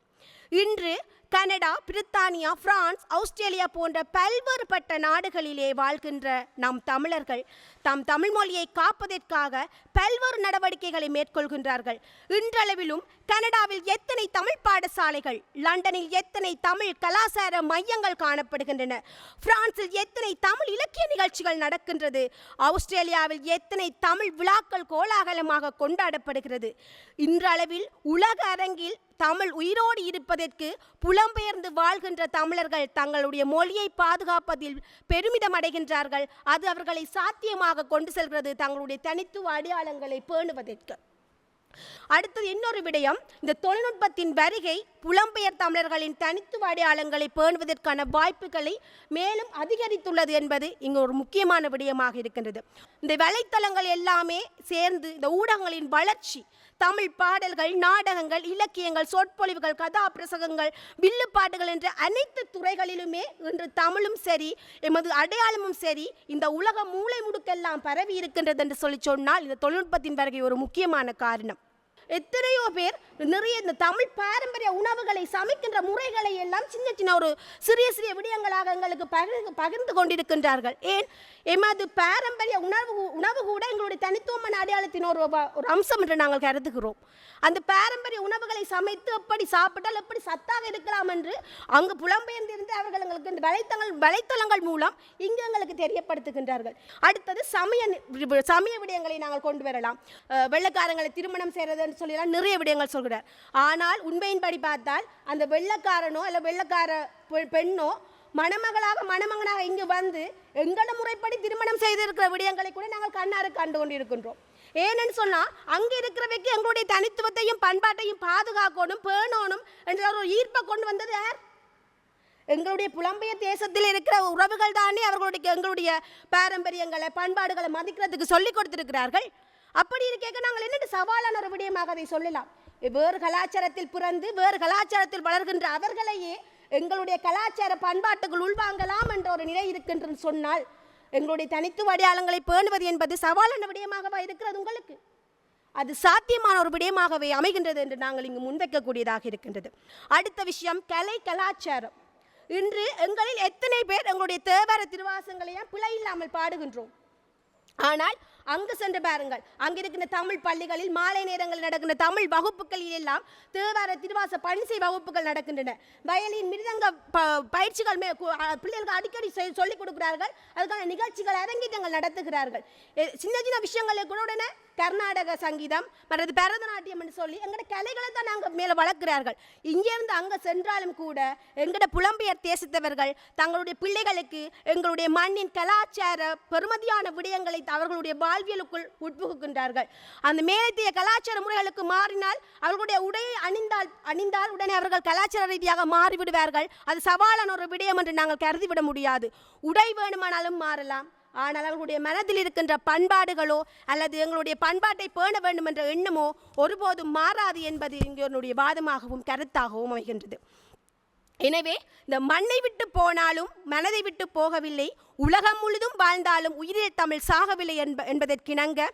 இன்று கனடா, பிரித்தானியா, பிரான்ஸ், ஆஸ்திரேலியா போன்ற பல்வேறுபட்ட நாடுகளிலே வாழ்கின்ற நம் தமிழர்கள் தம் தமிழ் மொழியை காப்பதற்காக பல்வேறு நடவடிக்கைகளை மேற்கொள்கின்றார்கள். இன்றளவிலும் கனடாவில் எத்தனை தமிழ் பாடசாலைகள், லண்டனில் எத்தனை தமிழ் கலாச்சார மையங்கள் காணப்படுகின்றன, பிரான்சில் எத்தனை தமிழ் இலக்கிய நிகழ்ச்சிகள் நடக்கின்றது, ஆஸ்திரேலியாவில் எத்தனை தமிழ் விழாக்கள் கோலாகலமாக கொண்டாடப்படுகிறது. இன்றளவில் உலக அரங்கில் தமிழ் உயிரோடு இருப்பதற்கு புலம்பெயர்ந்து வாழ்கின்ற தமிழர்கள் தங்களுடைய மொழியை பாதுகாப்பதில் பெருமிதம் அடைகின்றார்கள். அது அவர்களை சாத்தியமாக கொண்டு செல்கிறது தங்களுடைய தனித்துவ அடையாளங்களை பேணுவதற்கு. அடுத்தது இன்னொரு விடயம், இந்த தொழில்நுட்பத்தின் வருகை புலம்பெயர் தமிழர்களின் தனித்துவ அடையாளங்களை பேணுவதற்கான வாய்ப்புகளை மேலும் அதிகரித்துள்ளது என்பது இங்கு ஒரு முக்கியமான விடயமாக இருக்கின்றது. இந்த வலைத்தளங்கள் எல்லாமே சேர்ந்து இந்த ஊடகங்களின் வளர்ச்சி, தமிழ் பாடல்கள், நாடகங்கள், இலக்கியங்கள், சொற்பொழிவுகள், கதாபிரசங்கங்கள், வில்லுப்பாட்டுகள் என்ற அனைத்து துறைகளிலுமே இன்று தமிழும் சரி, எமது அடையாளமும் சரி இந்த உலக மூலை முடுக்கெல்லாம் பரவி இருக்கின்றது என்று சொன்னால் இந்த தொழில்நுட்பத்தின் வருகை ஒரு முக்கியமான காரணம். எத்தனையோ பேர் நிறைய இந்த தமிழ் பாரம்பரிய உணவுகளை சமைக்கின்ற முறைகளை எல்லாம் சின்ன சின்ன ஒரு சிறிய சிறிய விடயங்களாக எங்களுக்கு பகிர்ந்து கொண்டிருக்கின்றார்கள். ஏன், எமது பாரம்பரிய உணவு கூட எங்களுடைய தனித்துவமான அடையாளத்தின் ஒரு அம்சம் என்று நாங்கள் கருதுகிறோம். அந்த பாரம்பரிய உணவுகளை சமைத்து எப்படி சாப்பிட்டால் எப்படி சத்தாக இருக்கலாம் என்று அங்கு புலம்பெயர்ந்திருந்து அவர்கள் எங்களுக்கு இந்த வலைத்தளங்கள் மூலம் இங்கு எங்களுக்கு தெரியப்படுத்துகின்றார்கள். அடுத்தது சமய விடயங்களை நாங்கள் கொண்டு வரலாம். வெள்ளைக்காரங்களை திருமணம் செய்கிறது சொல்லலாம் நிறைய விடயங்கள் சொல்கிறார். ஆனால் உண்மையின்படி பார்த்தால் அந்த வெள்ளைக்காரனோ அல்ல வெள்ளைக்கார பெண்ணோ மணமகனாக இங்கு வந்து எங்கள முறைப்படி திருமணம் செய்திருக்கிற விடயங்களை கூட நாங்கள் கண்ணாறு கண்டு கொண்டிருக்கின்றோம். ஏன்னு சொன்னால் அங்கே இருக்கிறவைக்கு எங்களுடைய தனித்துவத்தையும் பண்பாட்டையும் பாதுகாக்கணும், பேணணும் என்ற ஒரு ஈர்ப்பை கொண்டு வந்தது யார்? எங்களுடைய புலம்பெயர் தேசத்தில் இருக்கிற உறவுகள் தானே எங்களுடைய பாரம்பரியங்களை பண்பாடுகளை மதிக்கிறதுக்கு சொல்லிக் கொடுத்திருக்கிறார்கள். அப்படி இருக்க நாங்கள் என்னென்ன சவாலான ஒரு விடயமாக அதை சொல்லலாம். வேறு கலாச்சாரத்தில் பிறந்து வேறு கலாச்சாரத்தில் வளர்கின்ற அவர்களையே எங்களுடைய கலாச்சார பண்பாட்டுகள் உள்வாங்கலாம் என்ற ஒரு நிலை இருக்கின்றன்னு சொன்னால் எங்களுடைய தனித்துவ அடையாளங்களை பேணுவது என்பது சவாலான விடயமாகவா இருக்கிறது உங்களுக்கு? அது சாத்தியமான ஒரு விடயமாகவே அமைகின்றது என்று நாங்கள் இங்கு முன்வைக்கக்கூடியதாக இருக்கின்றது. அடுத்த விஷயம், கலை கலாச்சாரம். இன்று எங்களில் எத்தனை பேர் எங்களுடைய தேவார திருவாசங்களையும் பிழை இல்லாமல் பாடுகின்றோம்? ஆனால் அங்கு சென்று பாருங்கள், அங்கு இருக்கின்ற தமிழ் பள்ளிகளில் மாலை நேரங்களில் நடக்கின்ற தமிழ் வகுப்புகளில் எல்லாம் தேவார திருவாச பணிசை வகுப்புகள் நடக்கின்றன. வயலின் மிருதங்க பயிற்சிகள் பிள்ளைகளுக்கு அடிக்கடி சொல்லிக் கொடுக்கிறார்கள். அதுக்கான நிகழ்ச்சிகள் அரங்கேற்றங்கள் நடத்துகிறார்கள். சின்ன சின்ன விஷயங்களை கூட உடனே கர்நாடக சங்கீதம் மற்றது பரதநாட்டியம் என்று சொல்லி எங்களோட கலைகளை தான் நாங்கள் மேலே வளர்க்கிறார்கள். இங்கேருந்து அங்கே சென்றாலும் கூட எங்களோட புலம்பெயர் தேசத்தவர்கள் தங்களுடைய பிள்ளைகளுக்கு எங்களுடைய மண்ணின் கலாச்சார பெருமதியான விடயங்களை அவர்களுடைய வாழ்வியலுக்குள் உட்புகுகின்றார்கள். அந்த மேலத்திய கலாச்சார முறைகளுக்கு மாறினால் அவர்களுடைய உடையை அணிந்தால் உடனே அவர்கள் கலாச்சார ரீதியாக மாறிவிடுவார்கள். அது சவாலான ஒரு விடயம் என்று நாங்கள் கருதிவிட முடியாது. உடை வேணுமானாலும் மாறலாம், ஆனால் அவர்களுடைய மனதில் இருக்கின்ற பண்பாடுகளோ அல்லது எங்களுடைய பண்பாட்டை பேண வேண்டும் என்ற எண்ணமோ ஒருபோதும் மாறாது என்பது எங்களுடைய வாதமாகவும் கருத்தாகவும் அமைகின்றது. எனவே இந்த மண்ணை விட்டு போனாலும் மனதை விட்டு போகவில்லை, உலகம் முழுதும் வாழ்ந்தாலும் உயிரில் தமிழ் சாகவில்லை என்பதற்கிணங்க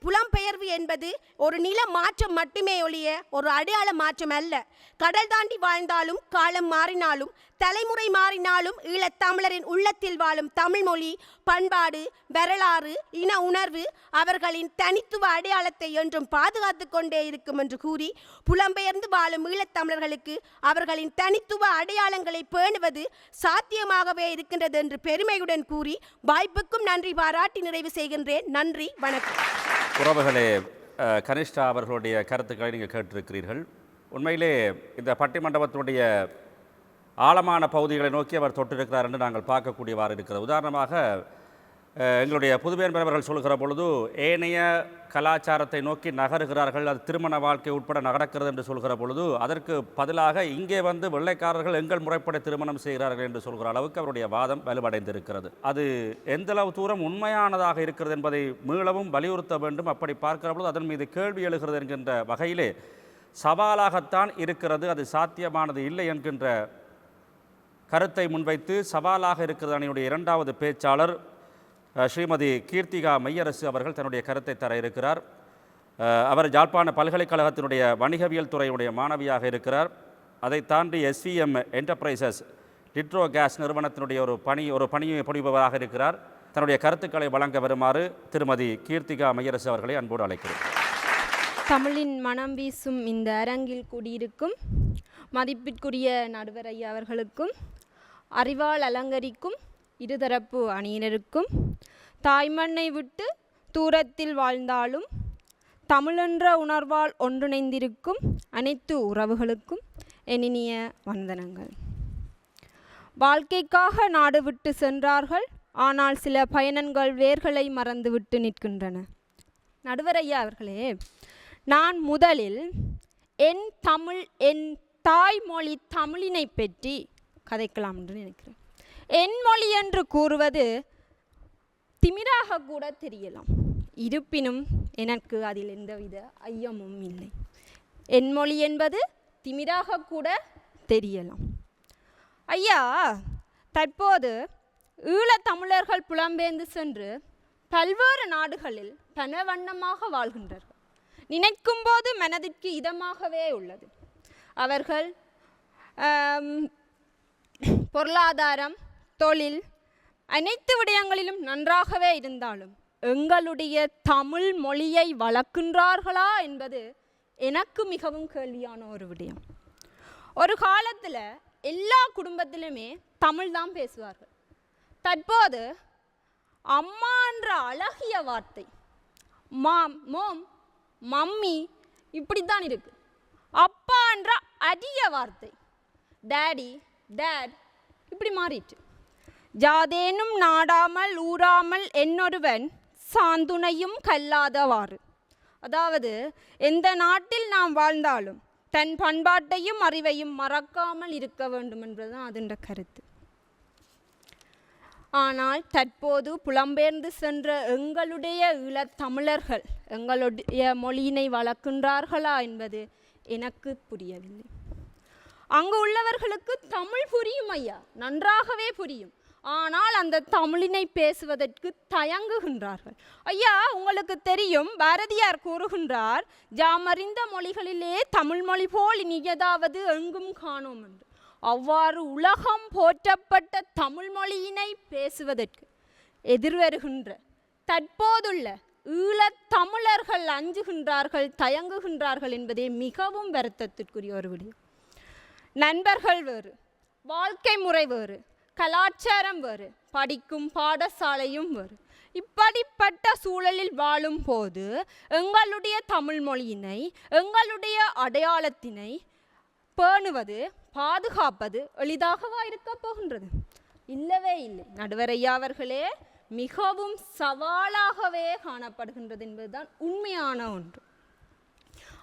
புலம்பெயர்வு என்பது ஒரு நில மாற்றம் மட்டுமே ஒழிய ஒரு அடையாள மாற்றம் அல்ல. கடல் தாண்டி வாழ்ந்தாலும் காலம் மாறினாலும் தலைமுறை மாறினாலும் ஈழத்தமிழரின் உள்ளத்தில் வாழும் தமிழ் மொழி, பண்பாடு, வரலாறு, இன உணர்வு அவர்களின் தனித்துவ அடையாளத்தை என்றும் பாதுகாத்து கொண்டே இருக்கும் என்று கூறி புலம்பெயர்ந்து வாழும் ஈழத்தமிழர்களுக்கு அவர்களின் தனித்துவ அடையாளங்களை பேணுவது சாத்தியமாகவே இருக்கின்றது என்று பெருமையுடன் கூறி வாய்ப்புக்கும் நன்றி பாராட்டி நிறைவு செய்கின்றேன். நன்றி, வணக்கம். உறவுகளே, கனிஷ்டா அவர்களுடைய கருத்துக்களை நீங்கள் கேட்டிருக்கிறீர்கள். உண்மையிலே இந்த பட்டிமண்டபத்தினுடைய ஆழமான பகுதிகளை நோக்கி அவர் தொட்டிருக்கிறார் என்று நாங்கள் பார்க்கக்கூடியவாறு இருக்கிறது. உதாரணமாக எங்களுடைய புதுமையன் பெறவர்கள் சொல்கிற பொழுது ஏனைய கலாச்சாரத்தை நோக்கி நகருகிறார்கள், அது திருமண வாழ்க்கை உட்பட நடக்கிறது என்று சொல்கிற பொழுது அதற்கு பதிலாக இங்கே வந்து வெள்ளைக்காரர்கள் எங்கள் முறைப்படி திருமணம் செய்கிறார்கள் என்று சொல்கிற அளவுக்கு அவருடைய வாதம் வலுவடைந்திருக்கிறது. அது எந்தளவு தூரம் உண்மையானதாக இருக்கிறது என்பதை மீளவும் வலியுறுத்த வேண்டும். அப்படி பார்க்கிற பொழுது அதன் மீது கேள்வி எழுகிறது என்கின்ற வகையிலே சவாலாகத்தான் இருக்கிறது, அது சாத்தியமானது இல்லை என்கின்ற கருத்தை முன்வைத்து சவாலாக இருக்கிறது அணியுடைய இரண்டாவது பேச்சாளர் ஸ்ரீமதி கீர்த்திகா மையரசு அவர்கள் தன்னுடைய கருத்தை தர இருக்கிறார். அவர் யாழ்ப்பாண பல்கலைக்கழகத்தினுடைய வணிகவியல் துறையுடைய மாணவியாக இருக்கிறார். அதை தாண்டி SVM என்டர்பிரைசஸ் லிட்ரோ கேஸ் நிறுவனத்தினுடைய ஒரு பணியை புரிபவராக இருக்கிறார். தன்னுடைய கருத்துக்களை வழங்க வருமாறு திருமதி கீர்த்திகா மையரசு அவர்களை அன்போடு அழைக்கிறேன். தமிழின் மனம் வீசும் இந்த அரங்கில் கூடியிருக்கும் மதிப்பிற்குரிய நடுவர் ஐயா அவர்களுக்கும், அறிவால் அலங்கரிக்கும் இருதரப்பு அணியினருக்கும், தாய்மண்ணை விட்டு தூரத்தில் வாழ்ந்தாலும் தமிழென்ற உணர்வால் ஒன்றிணைந்திருக்கும் அனைத்து உறவுகளுக்கும் என் இனிய வந்தனங்கள். வாழ்க்கைக்காக நாடு விட்டு சென்றார்கள், ஆனால் சில பயணங்கள் வேர்களை மறந்துவிட்டு நிற்கின்றன. நடுவர் ஐயா அவர்களே, நான் முதலில் என் தாய்மொழி தமிழினை பற்றி கதைக்கலாம் என்று நினைக்கிறேன். என் மொழி என்று கூறுவது திமிராக கூட தெரியலாம். இருப்பினும் எனக்கு அதில் எந்தவித ஐயமும் இல்லை. என் மொழி என்பது திமிராக கூட தெரியலாம். ஐயா, தற்போது ஈழத்தமிழர்கள் புலம்பெயர்ந்து சென்று பல்வேறு நாடுகளில் பல வண்ணமாக வாழ்கின்றார்கள். நினைக்கும் போது மனதிற்கு இதமாகவே உள்ளது. அவர்கள் பொருளாதாரம், தொழில், அனைத்து விடயங்களிலும் நன்றாகவே இருந்தாலும் எங்களுடைய தமிழ் மொழியை வளர்க்கின்றார்களா என்பது எனக்கு மிகவும் கேள்வியான ஒரு விடயம். ஒரு காலத்தில் எல்லா குடும்பத்திலுமே தமிழ் தான் பேசுவார்கள். தற்போது அம்மா என்ற அழகிய வார்த்தை, மாம், மோம், மம்மி இப்படித்தான் இருக்கு. அப்பா என்ற அரிய வார்த்தை டேடி, டேட் இப்படி மாறிட்டு. ஜாதேனும் நாடாமல் ஊராமல் என்னொருவன் சாந்துணையும் கல்லாதவாறு. அதாவது எந்த நாட்டில் நாம் வாழ்ந்தாலும் தன் பண்பாட்டையும் அறிவையும் மறக்காமல் இருக்க வேண்டும் என்பதுதான் அதன் கருத்து. ஆனால் தற்போது புலம்பெயர்ந்து சென்ற எங்களுடைய ஈழத்தமிழர்கள் எங்களுடைய மொழியினை வளர்க்கின்றார்களா என்பது எனக்கு புரியவில்லை. அங்கு உள்ளவர்களுக்கு தமிழ் புரியும் ஐயா, நன்றாகவே புரியும். ஆனால் அந்த தமிழினை பேசுவதற்கு தயங்குகின்றார்கள். ஐயா, உங்களுக்கு தெரியும், பாரதியார் கூறுகின்றார், ஜாமறிந்த மொழிகளிலே தமிழ் மொழி போல் இனியதாவது எங்கும் காணோம் என்று. அவ்வாறு உலகம் போற்றப்பட்ட தமிழ் மொழியினை பேசுவதற்கு எதிர்வருகின்ற தற்போதுள்ள ஈழத்தமிழர்கள் அஞ்சுகின்றார்கள், தயங்குகின்றார்கள் என்பதே மிகவும் வருத்தத்திற்குரிய ஒரு விடயம். நண்பர்கள் வேறு, வாழ்க்கை முறை வேறு, கலாச்சாரம் வேறு, படிக்கும் பாடசாலையும் வேறு. இப்படிப்பட்ட சூழலில் வாழும் போது எங்களுடைய தமிழ் மொழியினை, எங்களுடைய அடையாளத்தினை பேணுவது, பாதுகாப்பது எளிதாகவா இருக்க போகின்றது? இல்லவே இல்லை. நடுவர் ஐயா அவர்களே, மிகவும் சவாலாகவே காணப்படுகின்றது என்பதுதான் உண்மையான ஒன்று.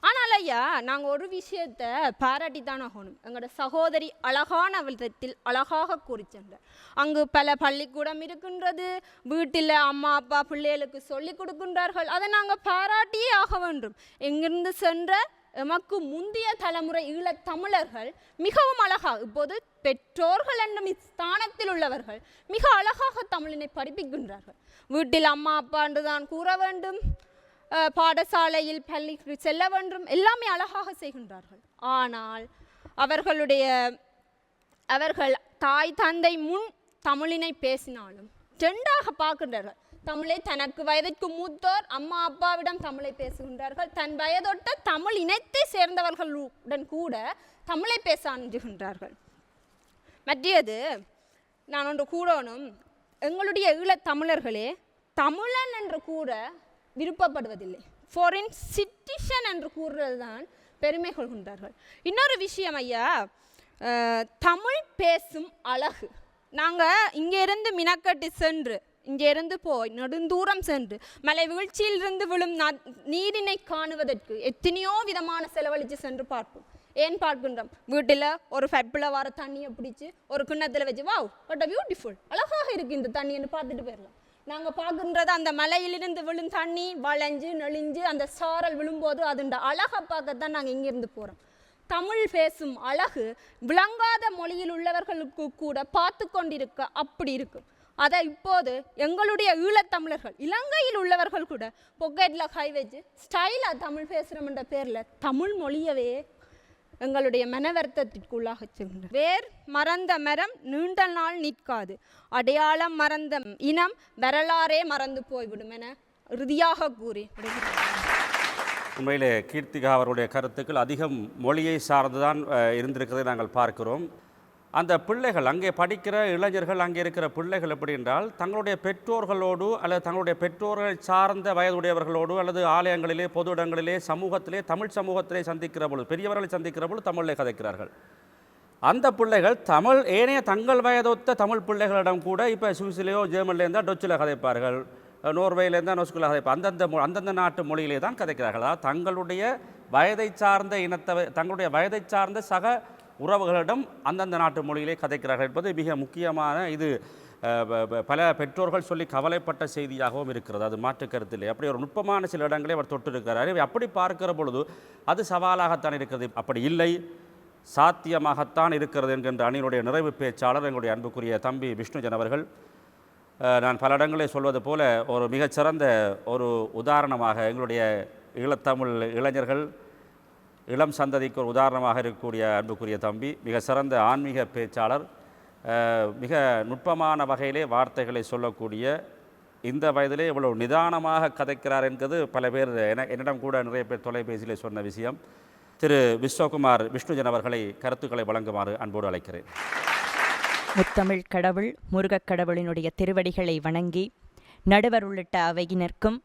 ஆனால் ஐயா, நாங்கள் ஒரு விஷயத்தை பாராட்டித்தான் ஆகணும். எங்களோட சகோதரி அழகான விதத்தில் அழகாக கூறி சென்றார். அங்கு பல பள்ளிக்கூடம் இருக்கின்றது, வீட்டில் அம்மா அப்பா பிள்ளைகளுக்கு சொல்லிக் கொடுக்கின்றார்கள். அதை நாங்கள் பாராட்டியே ஆக வேண்டும். எங்கிருந்து சென்ற எமக்கு முந்தைய தலைமுறை ஈழத்தமிழர்கள் மிகவும் அழகாக, இப்போது பெற்றோர்கள் என்னும் ஸ்தானத்தில் உள்ளவர்கள் மிக அழகாக தமிழினை படிப்பிக்கின்றார்கள். வீட்டில் அம்மா அப்பா என்று தான் கூற வேண்டும், பாடசாலையில் பள்ளிக்கு செல்ல வேண்டும், எல்லாமே அழகாக செய்கின்றார்கள். ஆனால் அவர்கள் தாய் தந்தை முன் தமிழினை பேசினாலும் ரெண்டாக பார்க்கின்றார்கள். தமிழை தனக்கு வயதிற்கு மூத்தோர் அம்மா அப்பாவிடம் தமிழை பேசுகின்றார்கள், தன் வயதொட்ட தமிழ் இனத்தை சேர்ந்தவர்களுடன் கூட தமிழை பேச அஞ்சுகின்றார்கள். மற்றது நான் ஒன்று கூறணும், எங்களுடைய ஈழத்தமிழர்களே தமிழன் என்று கூற விருப்பப்படுவதில்லை. ஃபாரின் சிட்டிசன் என்று கூறுறது தான் பெருமை கொள்கின்றார்கள். இன்னொரு விஷயம் ஐயா, தமிழ் பேசும் அழகு. நாங்கள் இங்கேருந்து மினக்கட்டு சென்று, இங்கேருந்து போய் நெடுந்தூரம் சென்று மலை வீழ்ச்சியிலிருந்து விழும் நீரினை காணுவதற்கு எத்தனையோ விதமான செலவழித்து சென்று பார்ப்போம். ஏன் பார்க்கின்றோம்? வீட்டில் ஒரு ஃபெப்பில் வர தண்ணியை பிடிச்சி ஒரு கிண்ணத்தில் வச்சு, வாவ் வாட் அ பியூட்டிஃபுல், அழகாக இருக்குது இந்த தண்ணின்னு பார்த்துட்டு போயிடலாம். நாங்கள் பார்க்கின்றது அந்த மலையிலிருந்து விழும் தண்ணி வளைஞ்சு நெளிஞ்சு அந்த சாரல் விழும்போது அதுண்ட அழகை பார்க்கத்தான் நாங்கள் இங்கேருந்து போகிறோம். தமிழ் பேசும் அழகு விளங்காத மொழியில் உள்ளவர்களுக்கு கூட பார்த்து கொண்டிருக்க அப்படி இருக்கும். அதை இப்போது எங்களுடைய ஈழத்தமிழர்கள், இலங்கையில் உள்ளவர்கள் கூட பொக்கெட்டில் கை வச்சு ஸ்டைலாக தமிழ் பேசுகிறோம்ன்ற பேரில் தமிழ் மொழியவே எங்களுடைய மன வருத்தத்திற்குள்ளாக செல்கின்றன. வேர் மறந்த மரம் நீண்ட நாள் நிற்காது, அடையாளம் மறந்த இனம் வரலாறே மறந்து போய்விடும் என இறுதியாக கூறி உண்மையிலே கீர்த்திகா அவருடைய கருத்துக்கள் அதிகம் மொழியை சார்ந்துதான் இருந்திருக்கிறதை நாங்கள் பார்க்கிறோம். அந்த பிள்ளைகள் அங்கே படிக்கிற இளைஞர்கள், அங்கே இருக்கிற பிள்ளைகள் எப்படி என்றால் தங்களுடைய பெற்றோர்களோடு அல்லது தங்களுடைய பெற்றோர்கள் சார்ந்த வயதுடையவர்களோடு அல்லது ஆலயங்களிலே, பொது இடங்களிலே, சமூகத்திலே, தமிழ் சமூகத்திலே சந்திக்கிற பொழுது, பெரியவர்களை சந்திக்கிற பொழுது தமிழிலே கதைக்கிறார்கள். அந்த பிள்ளைகள் தமிழ் ஏனைய தங்கள் வயதொத்த தமிழ் பிள்ளைகளிடம் கூட இப்போ சுவிஸ்லேயோ ஜெர்மனிலே இருந்தால் டொச்சில் கதைப்பார்கள், நோர்வேயில் இருந்தால் நோஸ்குல கதைப்பார்கள், அந்தந்த நாட்டு மொழியிலே தான் கதைக்கிறார்கள். அதாவது தங்களுடைய வயதை சார்ந்த இனத்தை, தங்களுடைய வயதை சார்ந்த சக உறவுகளிடம் அந்தந்த நாட்டு மொழியிலே கதைக்கிறார்கள் என்பது மிக முக்கியமான, இது பல பெற்றோர்கள் சொல்லி கவலைப்பட்ட செய்தியாகவும் இருக்கிறது. அது மாற்று கருத்தில்லை. அப்படி ஒரு நுட்பமான சில இடங்களே அவர் தொட்டிருக்கிறார். அப்படி பார்க்கிற பொழுது அது சவாலாகத்தான் இருக்கிறது. அப்படி இல்லை, சாத்தியமாகத்தான் இருக்கிறது என்கின்ற அணியினுடைய நிறைவு பேச்சாளர் எங்களுடைய அன்புக்குரிய தம்பி விஷ்ணுஜன் அவர்கள், நான் பல இடங்களில் சொல்வது போல ஒரு மிகச்சிறந்த ஒரு உதாரணமாக எங்களுடைய ஈழத்தமிழ் இளைஞர்கள், இளம் சந்ததிக்கு ஒரு உதாரணமாக இருக்கக்கூடிய அன்புக்குரிய தம்பி, மிக சிறந்த ஆன்மீக பேச்சாளர், மிக நுட்பமான வகையிலே வார்த்தைகளை சொல்லக்கூடிய, இந்த வயதிலே இவ்வளவு நிதானமாக கதைக்கிறார் என்பது பல பேர் என்னிடம் கூட நிறைய பேர் தொலைபேசியிலே சொன்ன விஷயம். திரு விஸ்வகுமார் விஷ்ணுஜன் அவர்களை கருத்துக்களை வழங்குமாறு அன்போடு அழைக்கிறேன். முத்தமிழ் கடவுள் முருகக் கடவுளினுடைய திருவடிகளை வணங்கி நடுவர் உள்ளிட்ட அவையினருக்கும்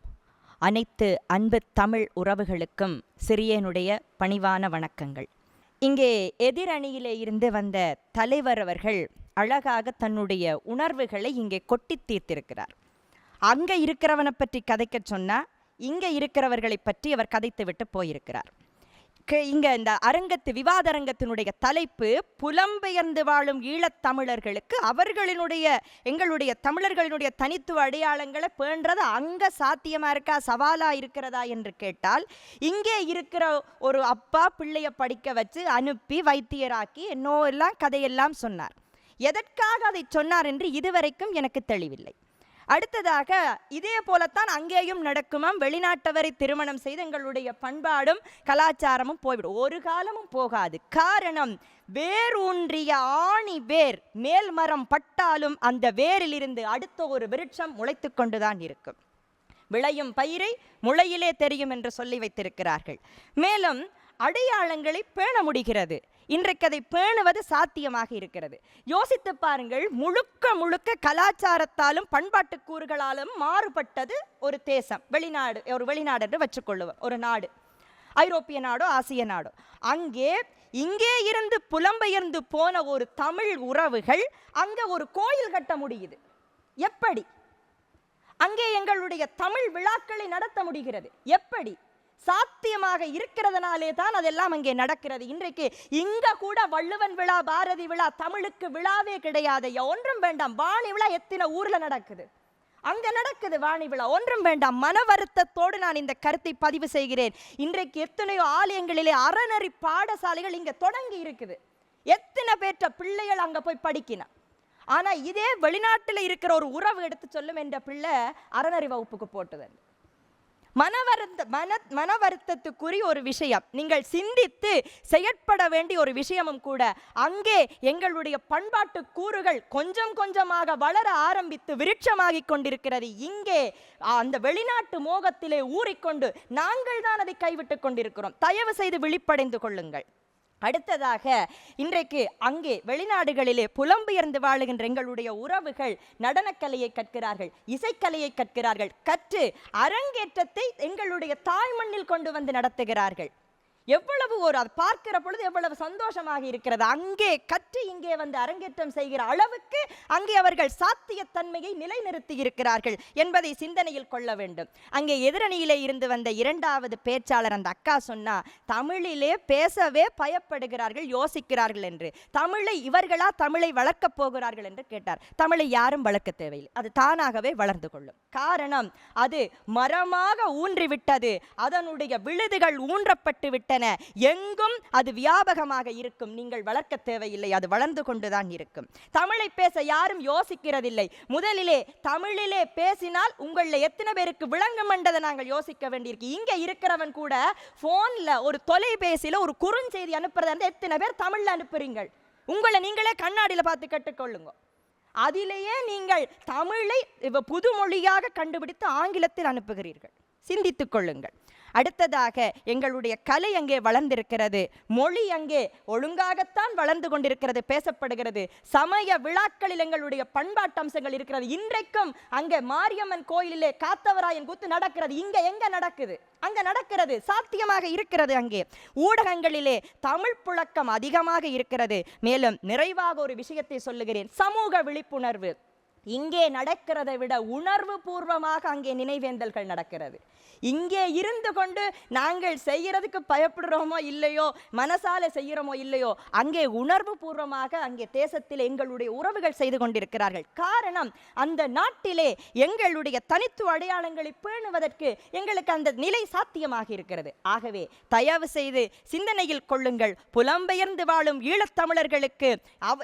அனைத்து அன்பு தமிழ் உறவுகளுக்கும் சிறியனுடைய பணிவான வணக்கங்கள். இங்கே எதிரணியிலே இருந்து வந்த தலைவர் அவர்கள் அழகாக தன்னுடைய உணர்வுகளை இங்கே கொட்டி தீர்த்திருக்கிறார். அங்கே இருக்கிறவனை பற்றி கதைக்க சொன்னால் இங்கே இருக்கிறவர்களை பற்றி அவர் கதைத்து விட்டு போயிருக்கிறார். இங்கே இந்த விவாத அரங்கத்தினுடைய தலைப்பு புலம்பெயர்ந்து வாழும் ஈழத்தமிழர்களுக்கு அவர்களினுடைய எங்களுடைய தமிழர்களினுடைய தனித்துவ அடையாளங்களை பேண்டது அங்கே சாத்தியமாக இருக்கா, சவாலாக இருக்கிறதா என்று கேட்டால், இங்கே இருக்கிற ஒரு அப்பா பிள்ளையை படிக்க வச்சு அனுப்பி வைத்தியராக்கி எல்லாம் கதையெல்லாம் சொன்னார். எதற்காக அதை சொன்னார் என்று இதுவரைக்கும் எனக்கு தெளிவில்லை. அடுத்ததாக இதே போலத்தான் அங்கேயும் நடக்குமாம். வெளிநாட்டவரை திருமணம் செய்து எங்களுடைய பண்பாடும் கலாச்சாரமும் போய்விடும். ஒரு காலமும் போகாது. காரணம், வேரூன்றிய ஆணி வேர் மேல் மரம் பட்டாலும் அந்த வேரிலிருந்து அடுத்த ஒரு விருட்சம் முளைத்து கொண்டுதான் இருக்கும். விளையும் பயிரை முளையிலே தெரியும் என்று சொல்லி வைத்திருக்கிறார்கள். மேலும் அடையாளங்களை பேண முடிகிறது. இன்றைக்கு அதை பேணுவது சாத்தியமாக இருக்கிறது. யோசித்து பாருங்கள், முழுக்க முழுக்க கலாச்சாரத்தாலும் பண்பாட்டு கூறுகளாலும் மாறுபட்டது ஒரு தேசம், வெளிநாடு, ஒரு வெளிநாடு என்று வச்சுக்கொள்ளுவோம், ஒரு நாடு, ஐரோப்பிய நாடோ ஆசிய நாடோ. இங்கே இருந்து புலம்பெயர்ந்து போன ஒரு தமிழ் உறவுகள் அங்கே ஒரு கோயில் கட்ட முடியுது. எப்படி? அங்கே எங்களுடைய தமிழ் விழாக்களை நடத்த முடிகிறது. எப்படி? சாத்தியமாக இருக்கிறதுனாலே தான் அதெல்லாம் அங்கே நடக்கிறது. இன்றைக்கு இங்க கூட வள்ளுவன் விழா, பாரதி விழா, தமிழுக்கு விழாவே கிடையாது. ஒன்றும் வேண்டாம். வாணி விழா எத்தனை ஊர்ல நடக்குது, அங்க நடக்குது வாணி விழா. ஒன்றும் வேண்டாம். மன வருத்தத்தோடு நான் இந்த கருத்தை பதிவு செய்கிறேன். இன்றைக்கு எத்தனையோ ஆலயங்களிலே அறநெறி பாடசாலைகள் இங்க தொடங்கி இருக்குது. எத்தனை பேற்ற பிள்ளைகள் அங்க போய் படிக்கணும். ஆனா இதே வெளிநாட்டில் இருக்கிற ஒரு உறவு எடுத்து சொல்லும், என்ற பிள்ளை அறநெறி வகுப்புக்கு போட்டது. மன வருத்தத்துக்குரிய ஒரு விஷயம். நீங்கள் சிந்தித்து செயற்பட வேண்டிய ஒரு விஷயமும் கூட. அங்கே எங்களுடைய பண்பாட்டு கூறுகள் கொஞ்சம் கொஞ்சமாக வளர ஆரம்பித்து விருட்சமாகிக் கொண்டிருக்கிறது. இங்கே அந்த வெளிநாட்டு மோகத்திலே ஊறிக்கொண்டு நாங்கள் தான் அதை கைவிட்டு கொண்டிருக்கிறோம். தயவு செய்து விழிப்படைந்து கொள்ளுங்கள். அடுத்ததாக, இன்றைக்கு அங்கே வெளிநாடுகளிலே புலம்பெயர்ந்து வாழுகின்ற எங்களுடைய உறவுகள் நடனக்கலையை கற்கிறார்கள், இசைக்கலையை கற்கிறார்கள். கற்று அரங்கேற்றத்தை எங்களுடைய தாய்மண்ணில் கொண்டு வந்து நடத்துகிறார்கள். எவ்வளவு அதை பார்க்கிற பொழுது எவ்வளவு சந்தோஷமாக இருக்கிறது. அங்கே கற்று இங்கே வந்து அரங்கேற்றம் செய்கிற அளவுக்கு அங்கே அவர்கள் சாத்தியத்தன்மையை நிலைநிறுத்தி இருக்கிறார்கள் என்பதை சிந்தனையில் கொள்ள வேண்டும். அங்கே எதிரணியிலே இருந்து வந்த இரண்டாவது பேச்சாளர் அந்த அக்கா சொன்னா, தமிழிலே பேசவே பயப்படுகிறார்கள், யோசிக்கிறார்கள் என்று. இவர்களா தமிழை வளர்க்கப் போகிறார்கள் என்று கேட்டார். தமிழை யாரும் வளர்க்க தேவையில்லை, அது தானாகவே வளர்ந்து கொள்ளும். காரணம், அது மரமாக ஊன்றிவிட்டது, அதனுடைய விழுதுகள் ஊன்றப்பட்டு விட்டன. இருக்கின்றன. எங்கும் அது வியாபகமாக இருக்கும். நீங்கள் வளர்க்க தேவையில்லை, அது வளர்ந்து கொண்டுதான் இருக்கும். தமிழை பேச யாரும் யோசிக்கிறதில்லை. முதலிலே தமிழிலே பேசினால் உங்களில் எத்தனை பேருக்கு விளங்கும் என்றதை நாங்கள் யோசிக்க வேண்டியிருக்கு. இங்கே இருக்கிறவன் கூட போன்ல ஒரு தொலைபேசியில் ஒரு குறுஞ்செய்தி அனுப்புறதா எத்தனை பேர் தமிழ்ல அனுப்புறீங்கள்? உங்களை நீங்களே கண்ணாடியில் பார்த்து கேட்டுக்கொள்ளுங்க. அதிலேயே நீங்கள் தமிழை புது மொழியாக கண்டுபிடித்து ஆங்கிலத்தில் அனுப்புகிறீர்கள். சிந்தித்துக் கொள்ளுங்கள். அடுத்ததாக எங்களுடைய கலை அங்கே வளர்ந்திருக்கிறது, மொழி அங்கே ஒழுங்காகத்தான் வளர்ந்து கொண்டிருக்கிறது, பேசப்படுகிறது. சமய விழாக்களில் எங்களுடைய பண்பாட்டு அம்சங்கள் இருக்கிறது. இன்றைக்கும் அங்கே மாரியம்மன் கோயிலிலே காத்தவராயன் கூத்து நடக்கிறது. இங்க எங்க நடக்குது? அங்க நடக்கிறது, சாத்தியமாக இருக்கிறது. அங்கே ஊடகங்களிலே தமிழ் புழக்கம் அதிகமாக இருக்கிறது. மேலும் நிறைவாக ஒரு விஷயத்தை சொல்லுகிறேன், சமூக விழிப்புணர்வு. இங்கே நடக்கிறதை விட உணர்வு பூர்வமாக அங்கே நினைவேந்தல்கள் நடக்கிறது. இங்கே இருந்து கொண்டு நாங்கள் செய்யறதுக்கு பயப்படுறோமோ இல்லையோ, மனசால செய்கிறோமோ இல்லையோ, அங்கே உணர்வு பூர்வமாக அங்கே தேசத்தில் எங்களுடைய உறவுகள் செய்து கொண்டிருக்கிறார்கள். காரணம், அந்த நாட்டிலே எங்களுடைய தனித்துவ அடையாளங்களை பேணுவதற்கு எங்களுக்கு அந்த நிலை சாத்தியமாக இருக்கிறது. ஆகவே தயவு செய்து சிந்தனையில் கொள்ளுங்கள், புலம்பெயர்ந்து வாழும் ஈழத்தமிழர்களுக்கு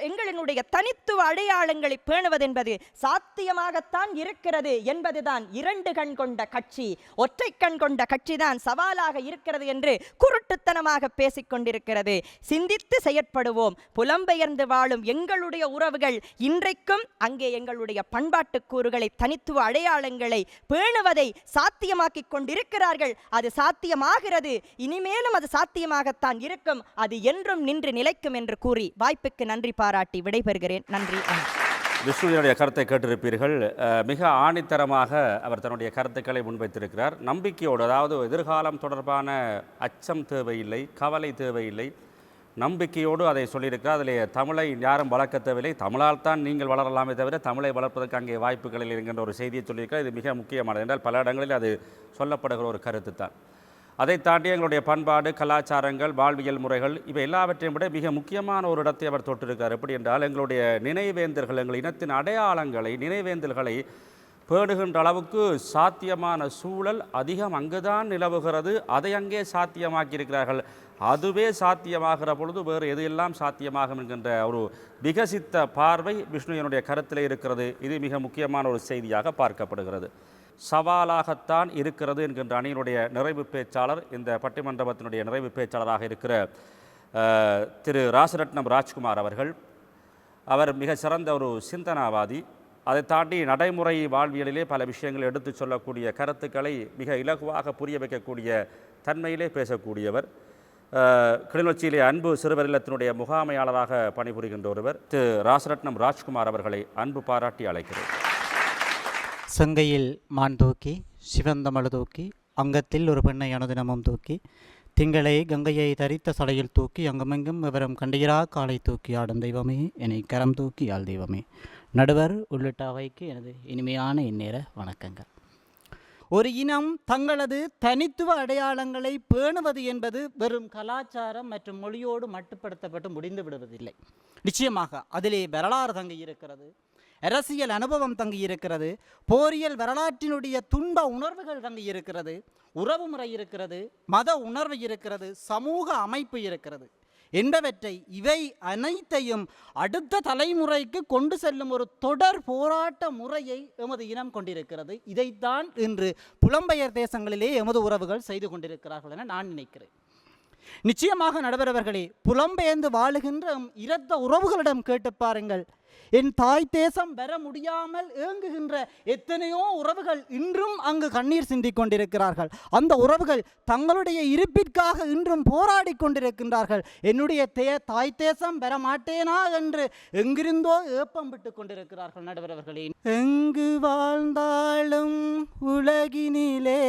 எங்களுடைய தனித்துவ அடையாளங்களை பேணுவதென்பது சாத்தியமாகத்தான் இருக்கிறது என்பதுதான் இரண்டு கண் கொண்ட கட்சி, ஒற்றை கண் கொண்ட கட்சிதான் சவாலாக இருக்கிறது என்று குருட்டுத்தனமாக பேசிக்கொண்டிருக்கிறது. சிந்தித்து செயற்படுவோம். புலம்பெயர்ந்து வாழும் எங்களுடைய உறவுகள் இன்றைக்கும் அங்கே எங்களுடைய பண்பாட்டு கூறுகளை, தனித்துவ அடையாளங்களை பேணுவதை சாத்தியமாக்கி கொண்டிருக்கிறார்கள். அது சாத்தியமாகிறது, இனிமேலும் அது சாத்தியமாகத்தான் இருக்கும். அது என்றும் நின்று நிலைக்கும் என்று கூறி வாய்ப்புக்கு நன்றி பாராட்டி விடைபெறுகிறேன். நன்றி. விஷ்ணுவினுடைய கருத்தை கேட்டிருப்பீர்கள். மிக ஆணித்தரமாக அவர் தன்னுடைய கருத்துக்களை முன்வைத்திருக்கிறார். நம்பிக்கையோடு, அதாவது எதிர்காலம் தொடர்பான அச்சம் தேவையில்லை, கவலை தேவையில்லை, நம்பிக்கையோடு அதை சொல்லியிருக்கிறார். அதிலே தமிழை யாரும் வளர்க்க தேவையில்லை, தமிழால் தான் நீங்கள் வளரலாமே தவிர தமிழை வளர்ப்பதற்கு அங்கே வாய்ப்புகளில் இருக்கின்ற ஒரு செய்தியை சொல்லியிருக்கிறார். இது மிக முக்கியமானது. என்றால் பல இடங்களில் அது சொல்லப்படுகிற ஒரு கருத்து தான். அதை தாண்டி எங்களுடைய பண்பாடு, கலாச்சாரங்கள், வாழ்வியல் முறைகள், இவை எல்லாவற்றையும் விட மிக முக்கியமான ஒரு இடத்தை அவர் தொட்டிருக்கார். எப்படி என்றால், எங்களுடைய நினைவேந்தல்கள், எங்கள் இனத்தின் அடையாளங்களை, நினைவேந்தல்களை பேணுகின்ற அளவுக்கு சாத்தியமான சூழல் அதிகம் அங்குதான் நிலவுகிறது. அதை அங்கே சாத்தியமாக்கியிருக்கிறார்கள். அதுவே சாத்தியமாகிற பொழுது வேறு எதையெல்லாம் சாத்தியமாகும் என்கின்ற ஒரு விகசித்த பார்வை விஷ்ணுவினுடைய கருத்தில் இருக்கிறது. இது மிக முக்கியமான ஒரு செய்தியாக பார்க்கப்படுகிறது. சவாலாகத்தான் இருக்கிறது என்கின்ற அணியினுடைய நிறைவு பேச்சாளர், இந்த பட்டிமன்றத்தினுடைய நிறைவு பேச்சாளராக இருக்கிற திரு ராசரட்னம் ராஜ்குமார் அவர்கள். அவர் மிக சிறந்த ஒரு சிந்தனாவாதி. அதை தாண்டி நடைமுறை வாழ்வியலிலே பல விஷயங்களை எடுத்து சொல்லக்கூடிய, கருத்துக்களை மிக இலகுவாக புரிய வைக்கக்கூடிய தன்மையிலே பேசக்கூடியவர். கிளிநொச்சியிலே அன்பு சிறுவர் இல்லத்தினுடைய முகாமையாளராக பணிபுரிகின்ற ஒருவர். திரு ராசரட்னம் ராஜ்குமார் அவர்களை அன்பு பாராட்டி அழைக்கிறேன். செங்கையில் மான் தூக்கி, சிவந்தமழு தூக்கி, அங்கத்தில் ஒரு பெண்ணை அனுதினமும் தூக்கி, திங்களை கங்கையை தரித்த சடையில் தூக்கி, அங்கமெங்கும் விவரம் கண்டீரா காலை தூக்கி ஆடும் தெய்வமே, என்னை கரம் தூக்கி ஆள் தெய்வமே. நடுவர் உள்ளிட்ட அவைக்கு எனது இனிமையான இந்நேர வணக்கங்கள். ஒரு இனம் தங்களது தனித்துவ அடையாளங்களை பேணுவது என்பது வெறும் கலாச்சாரம் மற்றும் மொழியோடு மட்டுப்படுத்தப்பட்டு முடிந்து விடுவதில்லை. நிச்சயமாக அதிலே வரலாறு தங்கி இருக்கிறது, அரசியல் அனுபவம் தங்கி இருக்கிறது, போரியல் வரலாற்றினுடைய துன்ப உணர்வுகள் தங்கி இருக்கிறது, உறவு முறை இருக்கிறது, மத உணர்வு இருக்கிறது, சமூக அமைப்பு இருக்கிறது என்பவற்றை, இவை அனைத்தையும் அடுத்த தலைமுறைக்கு கொண்டு செல்லும் ஒரு தொடர் போராட்ட முறையை எமது இனம் கொண்டிருக்கிறது. இதைத்தான் இன்று புலம்பெயர் தேசங்களிலே எமது உறவுகள் செய்து கொண்டிருக்கிறார்கள் என நான் நினைக்கிறேன். நிச்சயமாக நடுவரவர்களே, புலம்பெயர்ந்து வாழுகின்ற இரத்த உறவுகளிடம் கேட்டு பாருங்கள். என் தாய் தேசம் பெற முடியாமல் ஏங்குகின்ற எத்தனையோ உறவுகள் இன்றும் அங்கு கண்ணீர் சிந்திக் கொண்டிருக்கிறார்கள். அந்த உறவுகள் தங்களுடைய இருப்பிற்காக இன்றும் போராடி கொண்டிருக்கின்றார்கள். என்னுடைய தாய் தேசம் பெற மாட்டேனா என்று எங்கிருந்தோ ஏப்பம் விட்டு கொண்டிருக்கிறார்கள். நடுவரவர்களே, எங்கு வாழ்ந்தாலும் உலகினிலே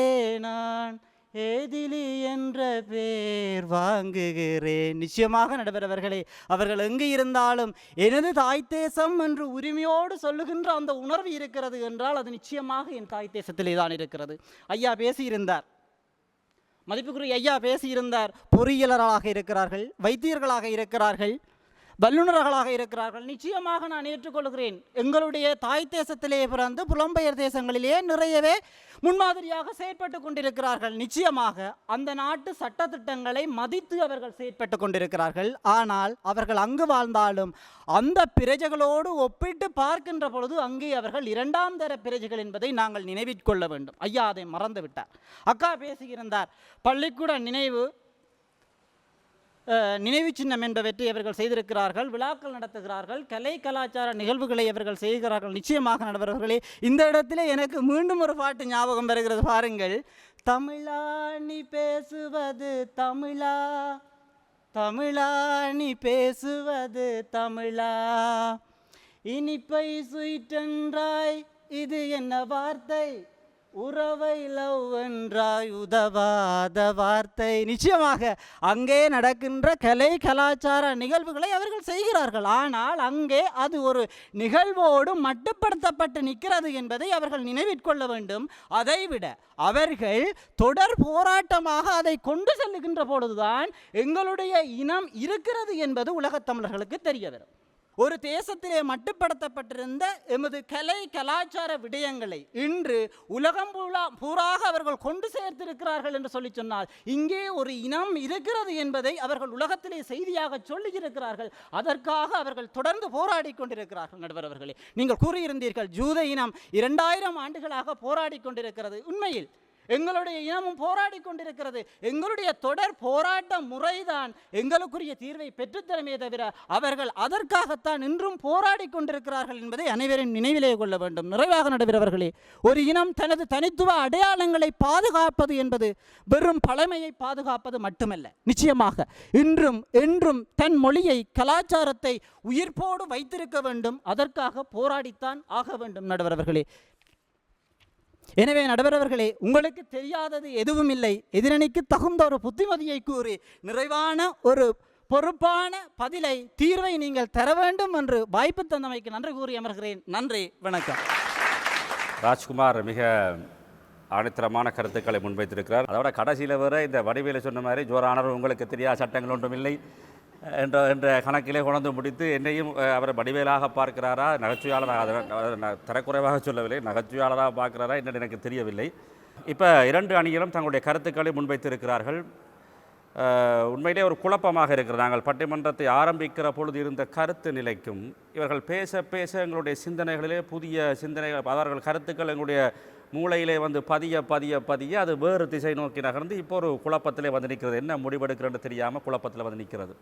நான் ஏதிலி என்ற பேர் வாங்குகிறேன். நிச்சயமாக நடுவரவர்களே, அவர்கள் எங்கு இருந்தாலும் எனது தாய் தேசம் என்று உரிமையோடு சொல்லுகின்ற அந்த உணர்வு இருக்கிறது என்றால் அது நிச்சயமாக என் தாய் தேசத்திலே தான் இருக்கிறது. ஐயா பேசியிருந்தார், மதிப்புக்குரிய ஐயா பேசியிருந்தார். பொறியியலராக இருக்கிறார்கள், வைத்தியர்களாக இருக்கிறார்கள், வல்லுநர்களாக இருக்கிறார்கள். நிச்சயமாக நான் ஏற்றுக்கொள்கிறேன். எங்களுடைய தாய் தேசத்திலே பிறந்து புலம்பெயர் தேசங்களிலே நிறையவே முன்மாதிரியாக செயற்பட்டு கொண்டிருக்கிறார்கள். நிச்சயமாக அந்த நாட்டு சட்டத்திட்டங்களை மதித்து அவர்கள் செயற்பட்டு கொண்டிருக்கிறார்கள். ஆனால் அவர்கள் அங்கு வாழ்ந்தாலும் அந்த பிரஜைகளோடு ஒப்பிட்டு பார்க்கின்ற பொழுது அங்கே அவர்கள் இரண்டாம் தர பிரஜைகள் என்பதை நாங்கள் நினைவிற்கொள்ள வேண்டும். ஐயா அதை மறந்துவிட்டார். அக்கா பேசியிருந்தார், பள்ளிக்கூட நினைவு சின்னம் என்பவற்றை அவர்கள் செய்திருக்கிறார்கள், விழாக்கள் நடத்துகிறார்கள், கலை கலாச்சார நிகழ்வுகளை அவர்கள் செய்கிறார்கள். நிச்சயமாக நடுவர்களே, இந்த இடத்திலே எனக்கு மீண்டும் ஒரு பாட்டு ஞாபகம் வருகிறது. பாருங்கள். தமிழா நீ பேசுவது தமிழா, தமிழா நீ பேசுவது தமிழா, இனிப்பை சுயிற்றென்றாய் இது என்ன வார்த்தை, உறவை லவ் என்றாய் உதவாத வார்த்தை. நிச்சயமாக அங்கே நடக்கின்ற கலை கலாச்சார நிகழ்வுகளை அவர்கள் செய்கிறார்கள். ஆனால் அங்கே அது ஒரு நிகழ்வோடு மட்டுப்படுத்தப்பட்டு நிற்கிறது என்பதை அவர்கள் நினைவிற்கொள்ள வேண்டும். அதைவிட அவர்கள் தொடர் போராட்டமாக அதை கொண்டு செல்லுகின்ற பொழுதுதான் எங்களுடைய இனம் இருக்கிறது என்பது உலகத் தமிழர்களுக்கு தெரிய வரும். ஒரு தேசத்திலே மட்டுப்படுத்தப்பட்டிருந்த எமது கலை கலாச்சார விடயங்களை இன்று உலகம் பூராக அவர்கள் கொண்டு சேர்த்திருக்கிறார்கள் என்று சொல்லி சொன்னால் இங்கே ஒரு இனம் இருக்கிறது என்பதை அவர்கள் உலகத்திலே செய்தியாக சொல்லியிருக்கிறார்கள். அதற்காக அவர்கள் தொடர்ந்து போராடி கொண்டிருக்கிறார்கள். நடுவர் அவர்களே, நீங்கள் கூறியிருந்தீர்கள் ஜூத இனம் 2000 ஆண்டுகளாக போராடி கொண்டிருக்கிறது. உண்மையில் எங்களுடைய இனமும் போராடி கொண்டிருக்கிறது. எங்களுடைய தொடர் போராட்ட முறைதான் எங்களுக்குரிய தீர்வை பெற்றுத்தரமே தவிர அவர்கள் அதற்காகத்தான் இன்றும் போராடி கொண்டிருக்கிறார்கள் என்பதை அனைவரும் நினைவிலே கொள்ள வேண்டும். நிறைவாக நடுவர்களே, ஒரு இனம் தனது தனித்துவ அடையாளங்களை பாதுகாப்பது என்பது வெறும் பழமையை பாதுகாப்பது மட்டுமல்ல. நிச்சயமாக இன்றும் என்றும் தன் மொழியை கலாச்சாரத்தை உயிர்ப்போடு வைத்திருக்க வேண்டும். அதற்காக போராடித்தான் ஆக வேண்டும். நடுவர்களே, எனவே நடுவர்களே, உங்களுக்கு தெரியாதது எதுவும் இல்லை. எதிரணிக்கு தகுந்த ஒரு புத்திமதியை கூறி நிறைவான ஒரு பொறுப்பான பதிலை தீர்வை நீங்கள் தர வேண்டும் என்று வாய்ப்பு தந்தமைக்கு நன்றி கூறி அமர்கிறேன். நன்றி, வணக்கம். ராஜ்குமார் மிக ஆணித்தரமான கருத்துக்களை முன்வைத்திருக்கிறார். அதோட கடைசியில் வர இந்த வடிவேலை சொன்ன மாதிரி ஜோரானவர் உங்களுக்கு தெரியாத சட்டங்கள் ஒன்றும் இல்லை என்ற கணக்கிலே கொண்டு முடித்து என்னையும் அவர் வடிவேலாக பார்க்கிறாரா, நகைச்சுவையாளராக, தரக்குறைவாக சொல்லவில்லை, நகைச்சுவையாளராக பார்க்கிறாரா என்று எனக்கு தெரியவில்லை. இப்போ 2 அணிகளும் தங்களுடைய கருத்துக்களை முன்வைத்திருக்கிறார்கள். உண்மையிலே ஒரு குழப்பமாக இருக்கிறது. நாங்கள் பட்டிமன்றத்தை ஆரம்பிக்கிற பொழுது இருந்த கருத்து நிலைக்கும் இவர்கள் பேச பேச எங்களுடைய சிந்தனைகளிலே புதிய சிந்தனைகள், அவர்கள் கருத்துக்கள் எங்களுடைய மூளையிலே வந்து பதிய பதிய பதிய அது வேறு திசை நோக்கி நகர்ந்து இப்போ ஒரு குழப்பத்திலே வந்து நிற்கிறது. என்ன முடிவெடுக்கிறன்னு தெரியாமல் குழப்பத்தில் வந்து நிற்கிறது.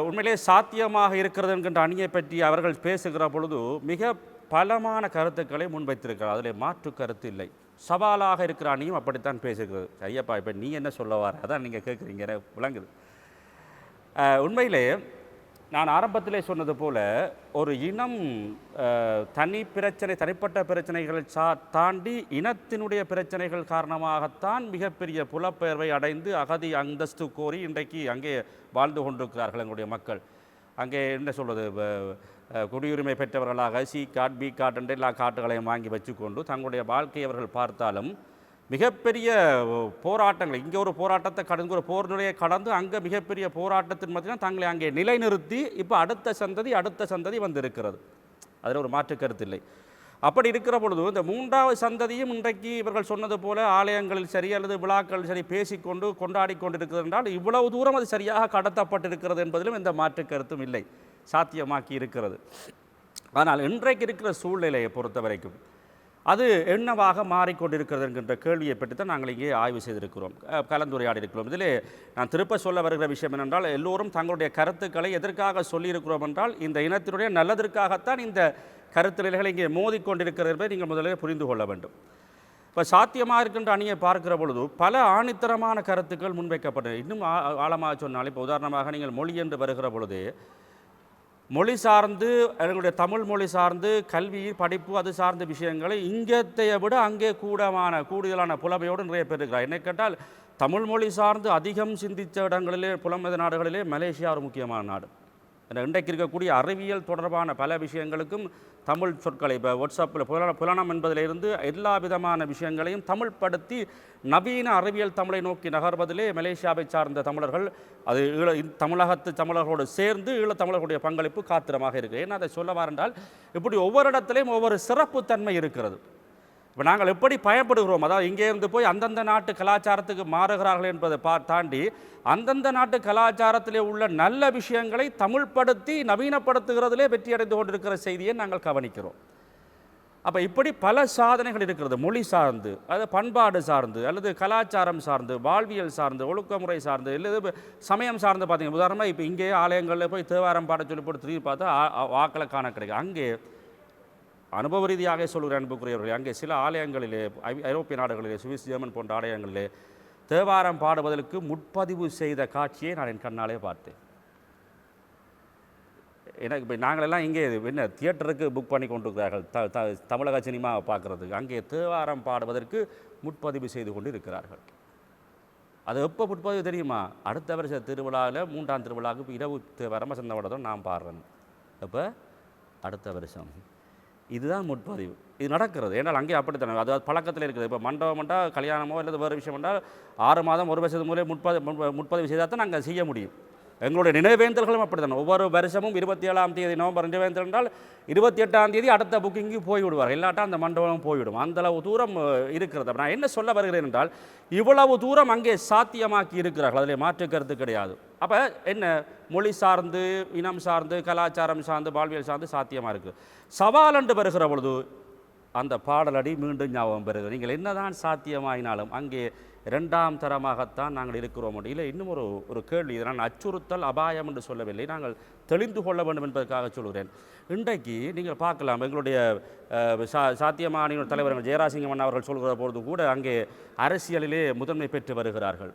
உண்மையிலே சாத்தியமாக இருக்கிறது என்கின்ற அணியை பற்றி அவர்கள் பேசுகிற பொழுது மிக பலமான கருத்துக்களை முன்வைத்திருக்கிறார். அதில் மாற்று கருத்து இல்லை. சவாலாக இருக்கிற அணியும் அப்படித்தான் பேசுகிறது. ஐயப்பா, இப்போ நீ என்ன சொல்ல வர, அதான் நீங்கள் கேட்குறீங்க, விளங்குது. உண்மையிலே நான் ஆரம்பத்திலே சொன்னது போல ஒரு இனம் தனிப்பட்ட பிரச்சனைகளை தாண்டி இனத்தினுடைய பிரச்சனைகள் காரணமாகத்தான் மிகப்பெரிய புலப்பெயர்வை அடைந்து அகதி அந்தஸ்து கோரி இன்றைக்கு அங்கே வாழ்ந்து கொண்டிருக்கிறார்கள் எங்களுடைய மக்கள். அங்கே என்ன சொல்வது, குடியுரிமை பெற்றவர்களாக சி கார்டு பி கார்டு என்ற எல்லா கார்டுகளையும் வாங்கி வச்சுக்கொண்டு தங்களுடைய வாழ்க்கையை அவர்கள் பார்த்தாலும் மிகப்பெரிய போராட்டங்கள், இங்கே ஒரு போராட்டத்தை கடந்து ஒரு போர் நிலையை கடந்து அங்கே மிகப்பெரிய போராட்டத்தின் மத்தியில் தங்களை அங்கே நிலைநிறுத்தி இப்போ அடுத்த சந்ததி வந்து இருக்கிறது. அதில் ஒரு மாற்று கருத்து இல்லை. அப்படி இருக்கிற பொழுது இந்த 3வது சந்ததியும் இன்றைக்கு இவர்கள் சொன்னது போல ஆலயங்களில் சரி அல்லது விழாக்கள் சரி பேசிக்கொண்டு கொண்டாடி கொண்டிருக்கிறது என்றால் இவ்வளவு தூரம் அது சரியாக கடத்தப்பட்டிருக்கிறது என்பதிலும் எந்த மாற்று கருத்தும் இல்லை, சாத்தியமாக்கி இருக்கிறது. ஆனால் இன்றைக்கு இருக்கிற சூழ்நிலையை பொறுத்த வரைக்கும் அது என்னவாக மாறிக்கொண்டிருக்கிறது என்கின்ற கேள்வியை பற்றி தான் நாங்கள் இங்கே ஆய்வு செய்திருக்கிறோம், கலந்துரையாடி இருக்கிறோம். இதில் நான் திருப்ப சொல்ல வருகிற விஷயம் என்னென்றால், எல்லோரும் தங்களுடைய கருத்துக்களை எதற்காக சொல்லியிருக்கிறோம் என்றால் இந்த இனத்தினுடைய நல்லதற்காகத்தான் இந்த கருத்து நிலைகளை இங்கே மோதிக்கொண்டிருக்கிறது என்பதை நீங்கள் முதலில் புரிந்து கொள்ள வேண்டும். இப்போ சாத்தியமாக இருக்கின்ற அணியை பார்க்கிற பொழுது பல ஆணித்தரமான கருத்துக்கள் முன்வைக்கப்பட்டது. இன்னும் ஆழமாக சொன்னால், இப்போ உதாரணமாக நீங்கள் மொழி என்று வருகிற பொழுது மொழி சார்ந்து, எங்களுடைய தமிழ் மொழி சார்ந்து கல்வி படிப்பு அது சார்ந்த விஷயங்களை இங்கத்தையை விட அங்கே கூடுதலான புலமையோடு நிறைய பேர் இருக்கிறார். என்னை கேட்டால் தமிழ் மொழி சார்ந்து அதிகம் சிந்தித்த இடங்களிலே புலம்பெயர் நாடுகளிலே மலேசியா ஒரு முக்கியமான நாடு. இன்றைக்கு இருக்கக்கூடிய அறிவியல் தொடர்பான பல விஷயங்களுக்கும் தமிழ் சொற்களை இப்போ வாட்ஸ்அப்பில் புலனம் என்பதிலிருந்து எல்லா விதமான விஷயங்களையும் தமிழ்படுத்தி நவீன அறிவியல் தமிழை நோக்கி நகர்வதிலே மலேசியாவை சார்ந்த தமிழர்கள் அது தமிழகத்து தமிழர்களோடு சேர்ந்து ஈழத்தமிழர்களுடைய பங்களிப்பு காத்திரமாக இருக்குது. ஏன்னா அதை சொல்ல வாரென்றால் இப்படி ஒவ்வொரு இடத்துலையும் ஒவ்வொரு சிறப்புத்தன்மை இருக்கிறது. இப்போ நாங்கள் எப்படி பயப்படுகிறோம், அதாவது இங்கே இருந்து போய் அந்தந்த நாட்டு கலாச்சாரத்துக்கு மாறுகிறார்கள் என்பதை தாண்டி அந்தந்த நாட்டு கலாச்சாரத்திலே உள்ள நல்ல விஷயங்களை தமிழ்படுத்தி நவீனப்படுத்துகிறதிலே வெற்றியடைந்து கொண்டிருக்கிற செய்தியை நாங்கள் கவனிக்கிறோம். அப்போ இப்படி பல சாதனைகள் இருக்கிறது, மொழி சார்ந்து, அது பண்பாடு சார்ந்து, அல்லது கலாச்சாரம் சார்ந்து, வாழ்வியல் சார்ந்து, ஒழுக்கமுறை சார்ந்து, இல்லை சமயம் சார்ந்து. பார்த்தீங்கன்னா உதாரணமாக இப்போ இங்கே ஆலயங்களில் போய் தேவாரம் பாட சொல்லி போட்டு திரும்பி பார்த்தா வாக்களை காண கிடைக்கும். அங்கே அனுபவ ரீதியாக சொல்கிற அன்புக்குரியவர்கள், அங்கே சில ஆலயங்களிலே ஐரோப்பிய நாடுகளிலே சுவிஸ் ஜெர்மன் போன்ற ஆலயங்களிலே தேவாரம் பாடுவதற்கு முற்பதிவு செய்த காட்சியை நான் என் கண்ணாலே பார்த்தேன். எனக்கு இப்போ நாங்களெல்லாம் இங்கே என்ன தியேட்டருக்கு புக் பண்ணி கொண்டிருக்கிறார்கள் தமிழக சினிமா பார்க்குறதுக்கு. அங்கே தேவாரம் பாடுவதற்கு முற்பதிவு செய்து கொண்டு இருக்கிறார்கள். அது எப்போ முற்பதிவு தெரியுமா? அடுத்த வருஷ திருவிழாவில் 3ஆம் திருவிழாவுக்கு இரவு தேவாரம் வசந்தவடதும் நான் பாடுறேன். அப்போ அடுத்த வருஷம் இதுதான் முற்பதிவு. இது நடக்கிறது. ஏன்னால் அங்கே அப்படித்தானே, அதாவது பழக்கத்தில் இருக்குது. இப்போ மண்டபம் என்றால் கல்யாணமோ அல்லது வேறு விஷயம் என்றால் 6 மாதம் 1 வருஷத்துக்கு முறை முற்பதிவு செய்தால் தான் நாங்கள் செய்ய முடியும். எங்களுடைய நினைவேந்தல்களும் அப்படி தானே. ஒவ்வொரு வருஷமும் 27ஆம் தேதி நவம்பர் நினைவேந்தல் என்றால் 28ஆம் தேதி அடுத்த புக்கிங்கு போய்விடுவார். இல்லாட்டா அந்த மண்டபம் போய்விடும். அந்தளவு தூரம் இருக்கிறது. நான் என்ன சொல்ல வருகிறேன் என்றால், இவ்வளவு தூரம் அங்கே சாத்தியமாக்கி இருக்கிறார்கள், அதில் மாற்று கருத்து கிடையாது. அப்போ என்ன, மொழி சார்ந்து, இனம் சார்ந்து, கலாச்சாரம் சார்ந்து, வாழ்வியல் சார்ந்து சாத்தியமாக இருக்குது. சவால் என்று வருகிற பொழுது அந்த பாடலடி மீண்டும் ஞாபகம் பெறுகிறது. நீங்கள் என்னதான் சாத்தியமாயினாலும் அங்கே 2ஆம் தரமாகத்தான் நாங்கள் இருக்கிறோம். இல்லை, இன்னும் ஒரு கேள்வி, இதை நான் அச்சுறுத்தல் அபாயம் என்று சொல்லவில்லை, நாங்கள் தெளிந்து கொள்ள வேண்டும் என்பதற்காக சொல்கிறேன். இன்றைக்கு நீங்கள் பார்க்கலாம், எங்களுடைய சாத்தியமான தலைவர்கள் ஜெயராசிங்கம் அவர்கள் சொல்கிற பொழுது கூட அங்கே அரசியலிலே முதன்மை பெற்று வருகிறார்கள்,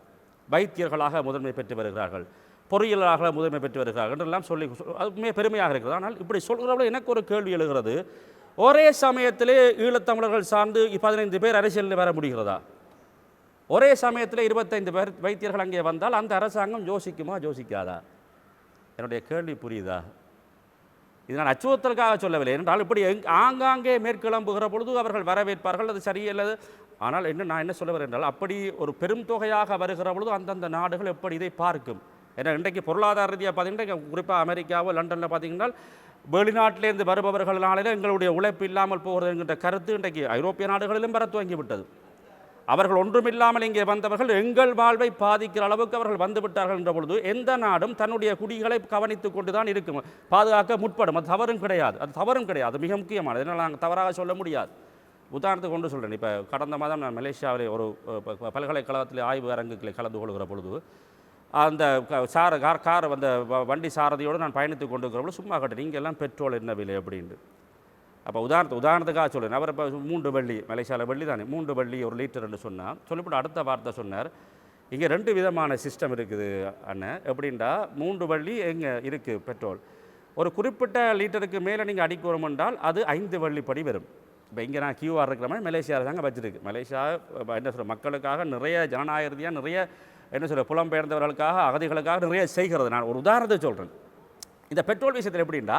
வைத்தியர்களாக முதன்மை பெற்று வருகிறார்கள், பொறியியலாக முதன்மை பெற்று வருகிறார்கள் என்றெல்லாம் சொல்லி அது பெருமையாக இருக்கிறது. ஆனால் இப்படி சொல்கிறவர்கள் எனக்கு ஒரு கேள்வி எழுகிறது, ஒரே சமயத்திலே ஈழத்தமிழர்கள் சார்ந்து 15 பேர் அரசியலில் வர முடிகிறதா? ஒரே சமயத்தில் 25 பேர் வைத்தியர்கள் அங்கே வந்தால் அந்த அரசாங்கம் யோசிக்குமா, யோசிக்காதா? என்னுடைய கேள்வி புரியுதா? இது நான் அச்சுறுத்தலுக்காக சொல்லவில்லை. என்றால் இப்படி ஆங்காங்கே மேற்கிளம்புகிற பொழுது அவர்கள் வரவேற்பார்கள், அது சரியில்லை. ஆனால் நான் என்ன சொல்ல வரேன் என்றால், அப்படி ஒரு பெரும் தொகையாக வருகிற பொழுது அந்தந்த நாடுகள் எப்படி இதை பார்க்கும்? ஏன்னா இன்றைக்கு பொருளாதார ரீதியாக பார்த்தீங்கன்னா, குறிப்பாக அமெரிக்காவோ லண்டனில் பார்த்தீங்கன்னா, வெளிநாட்டிலேருந்து வருபவர்களாலே எங்களுடைய உழைப்பு இல்லாமல் போகிறது என்கின்ற கருத்து இன்றைக்கு ஐரோப்பிய நாடுகளிலும் வர துவங்கிவிட்டது. அவர்கள் ஒன்றுமில்லாமல் இங்கே வந்தவர்கள் எங்கள் வாழ்வை பாதிக்கிற அளவுக்கு அவர்கள் வந்துவிட்டார்கள் என்ற பொழுது எந்த நாடும் தன்னுடைய குடிகளை கவனித்து கொண்டு தான் இருக்கும், பாதுகாக்க முற்படும். அது தவறும் கிடையாது, அது மிக முக்கியமானது. இதனால் நாங்கள் தவறாக சொல்ல முடியாது. உதாரணத்துக்கு கொண்டு சொல்கிறேன். இப்போ கடந்த மாதம் நான் மலேசியாவிலே ஒரு பல்கலைக்கழகத்தில் ஆய்வு அரங்குகளை கலந்து கொள்கிற பொழுது அந்த கார் அந்த வண்டி சாரதியோடு நான் பயணித்து கொண்டு இருக்கிற பொழுது சும்மா கட்டேன், இங்கெல்லாம் பெட்ரோல் என்ன விலை அப்படின்ட்டு. அப்போ உதாரணத்துக்காக சொல்லுறேன். அவர் இப்போ 3 வெள்ளி, மலேசியாவில் வெள்ளி தானே, 3 வெள்ளி 1 லிட்டர்னு சொன்னால் சொல்லிவிட்டு அடுத்த வார்த்தை சொன்னார், இங்கே 2 விதமான சிஸ்டம் இருக்குது அண்ணன். எப்படின்டா 3 வெள்ளி எங்கே இருக்குது பெட்ரோல், ஒரு குறிப்பிட்ட லிட்டருக்கு மேலே நீங்கள் அடிக்கிறோம் என்றால் அது 5 வெள்ளிப்படி வரும். இப்போ இங்கே நான் கியூஆர் இருக்கிற மாதிரி மலேசியாவில் தாங்க வச்சுருக்கு. மலேசியா என்ன சொல்கிற மக்களுக்காக நிறைய ஜனநாயக ரீதியாக நிறைய என்ன சொல்கிற புலம்பெயர்ந்தவர்களுக்காக அகதிகளுக்காக நிறைய செய்கிறது. நான் ஒரு உதாரணத்தை சொல்கிறேன். இந்த பெட்ரோல் விஷயத்தில் எப்படின்னா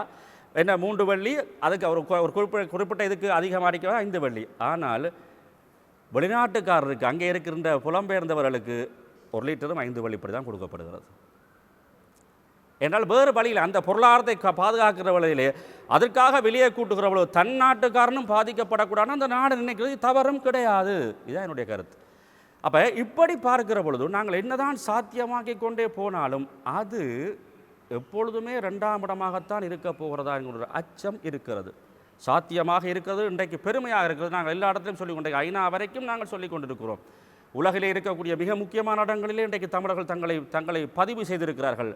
என்ன 3 வெள்ளி, அதுக்கு ஒரு குறிப்பிட்ட இதுக்கு அதிகமாக அடிக்க 5 வெள்ளி. ஆனால் வெளிநாட்டுக்காரருக்கு அங்கே இருக்கின்ற புலம்பெயர்ந்தவர்களுக்கு 1 லிட்டரும் 5 வெள்ளிப்படி தான் கொடுக்கப்படுகிறது. என்றால் வேறு வழியில் அந்த பொருளாதாரத்தை பாதுகாக்கிற வழியிலே அதற்காக வெளியே கூட்டுகிறவளோ தன் நாட்டுக்காரனும் பாதிக்கப்படக்கூடாதுன்னு அந்த நாடு நினைக்கிறது தவறும் கிடையாது. இதுதான் என்னுடைய கருத்து. அப்போ இப்படி பார்க்கிற பொழுது நாங்கள் என்னதான் சாத்தியமாக்கி கொண்டே போனாலும் அது எப்பொழுதுமே 2ஆம் இடமாகத்தான் இருக்க போகிறதா என்கிற அச்சம் இருக்கிறது. சாத்தியமாக இருக்கிறது, இன்றைக்கு பெருமையாக இருக்கிறது. நாங்கள் எல்லா இடத்துலையும் சொல்லிக் கொண்டே ஐநா வரைக்கும் நாங்கள் சொல்லிக் கொண்டிருக்கிறோம். உலகிலே இருக்கக்கூடிய மிக முக்கியமான இடங்களிலே இன்றைக்கு தமிழர்கள் தங்களை பதிவு செய்திருக்கிறார்கள்.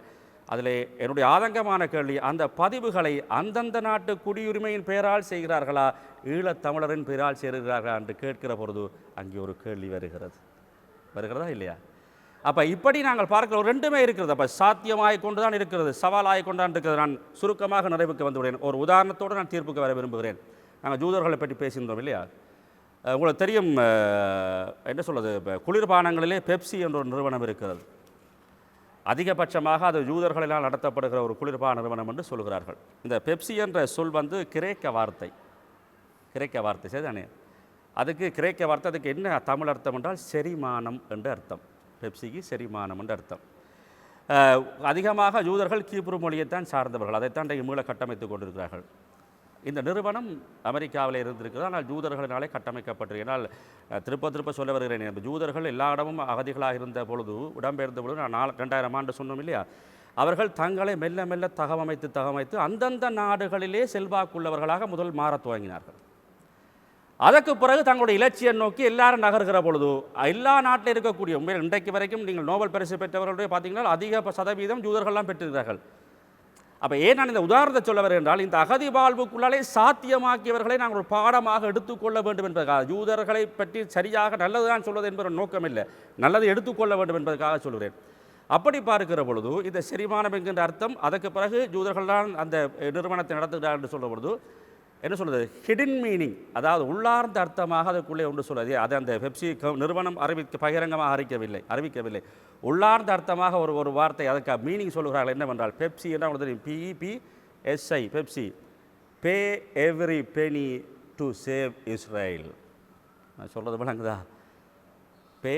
அதில் என்னுடைய ஆதங்கமான கேள்வி, அந்த பதிவுகளை அந்தந்த நாட்டு குடியுரிமையின் பெயரால் செய்கிறார்களா, ஈழத்தமிழரின் பெயரால் செய்கிறார்களா என்று கேட்கிற பொழுது அங்கே ஒரு கேள்வி வருகிறதா இல்லையா? அப்போ இப்படி நாங்கள் பார்க்கிற 2மே இருக்கிறது. அப்போ சாத்தியமாகி கொண்டு தான் இருக்கிறது, சவாலாகி கொண்டு தான் இருக்கிறது. நான் சுருக்கமாக நிறைவுக்கு வந்துவிடுவேன். ஒரு உதாரணத்தோடு நான் தீர்ப்புக்கு வர விரும்புகிறேன். நாங்கள் ஜூதர்களை பற்றி பேசியிருந்தோம் இல்லையா? உங்களுக்கு தெரியும், என்ன சொல்வது, இப்போ குளிர்பானங்களிலே பெப்சி என்ற ஒரு நிறுவனம் இருக்கிறது. அதிகபட்சமாக அது யூதர்களினால் நடத்தப்படுகிற ஒரு குளிர்பான நிறுவனம் என்று சொல்கிறார்கள். இந்த பெப்சி என்ற சொல் வந்து கிரேக்க வார்த்தை சரிதானே? அதுக்கு கிரேக்க வார்த்தை, அதுக்கு என்ன தமிழ் அர்த்தம் என்றால் செரிமானம் என்று அர்த்தம். பெப்சிக்கு செரிமானம் என்று அர்த்தம். அதிகமாக யூதர்கள் கீப்ரு மொழியைத்தான் சார்ந்தவர்கள், அதைத்தான் இன்றைக்கு மீள கட்டமைத்துக் கொண்டிருக்கிறார்கள். இந்த நிறுவனம் அமெரிக்காவில் இருந்திருக்கிறது, ஆனால் யூதர்களினாலே கட்டமைக்கப்பட்டிருக்கு. ஏன்னால் திருப்ப சொல்ல வருகிறேன், யூதர்கள் எல்லா இடமும் அகதிகளாக இருந்த பொழுது, இடம்பெயர்ந்த பொழுது, நான் 2000 ஆண்டு சொன்னோம் இல்லையா, அவர்கள் தங்களை மெல்ல மெல்ல தகவமைத்து அந்தந்த நாடுகளிலே செல்வாக்குள்ளவர்களாக முதல் மாறத் துவங்கினார்கள். அதற்கு பிறகு தங்களுடைய இலட்சியம் நோக்கி எல்லாரும் நகர்கிற பொழுது எல்லா நாட்டில் இருக்கக்கூடிய உண்மையில் இன்றைக்கு வரைக்கும் நீங்கள் நோபல் பரிசு பெற்றவர்களுடைய பார்த்தீங்கன்னா அதிக சதவீதம் யூதர்கள்லாம் பெற்றிருக்கிறார்கள். அப்போ ஏன் நான் இந்த உதாரணத்தை சொல்ல வரேன் என்றால், இந்த அகதி வாழ்வுக்குள்ளாலே சாத்தியமாக்கியவர்களை நாங்கள் ஒரு பாடமாக எடுத்துக்கொள்ள வேண்டும் என்பதற்காக, யூதர்களை பற்றி சரியாக நல்லதுதான் சொல்வது என்பது நோக்கம் இல்லை, நல்லது எடுத்துக்கொள்ள வேண்டும் என்பதற்காக சொல்கிறேன். அப்படி பார்க்கிற பொழுது இந்த செரிமானம் என்கின்ற அர்த்தம், அதற்கு பிறகு யூதர்கள் தான் அந்த நிறுவனத்தை நடத்துகிறார் என்று சொல்லும் பொழுது என்ன சொல்வது, ஹிடன் மீனிங், அதாவது உள்ளார்ந்த அர்த்தமாக அதுக்குள்ளே ஒன்று சொல்வது. அது அந்த பெப்சி நிறுவனம் பகிரங்கமாக அறிவிக்கவில்லை. உள்ளார்ந்த அர்த்தமாக ஒரு வார்த்தை, அதுக்கு மீனிங் சொல்லுகிறார்கள் என்னவென்றால், பெப்சி என்ன தெரியும், PEPSI, Pepsi, pay every penny to save Israel. நான் சொல்கிறது விளங்குதா? Pay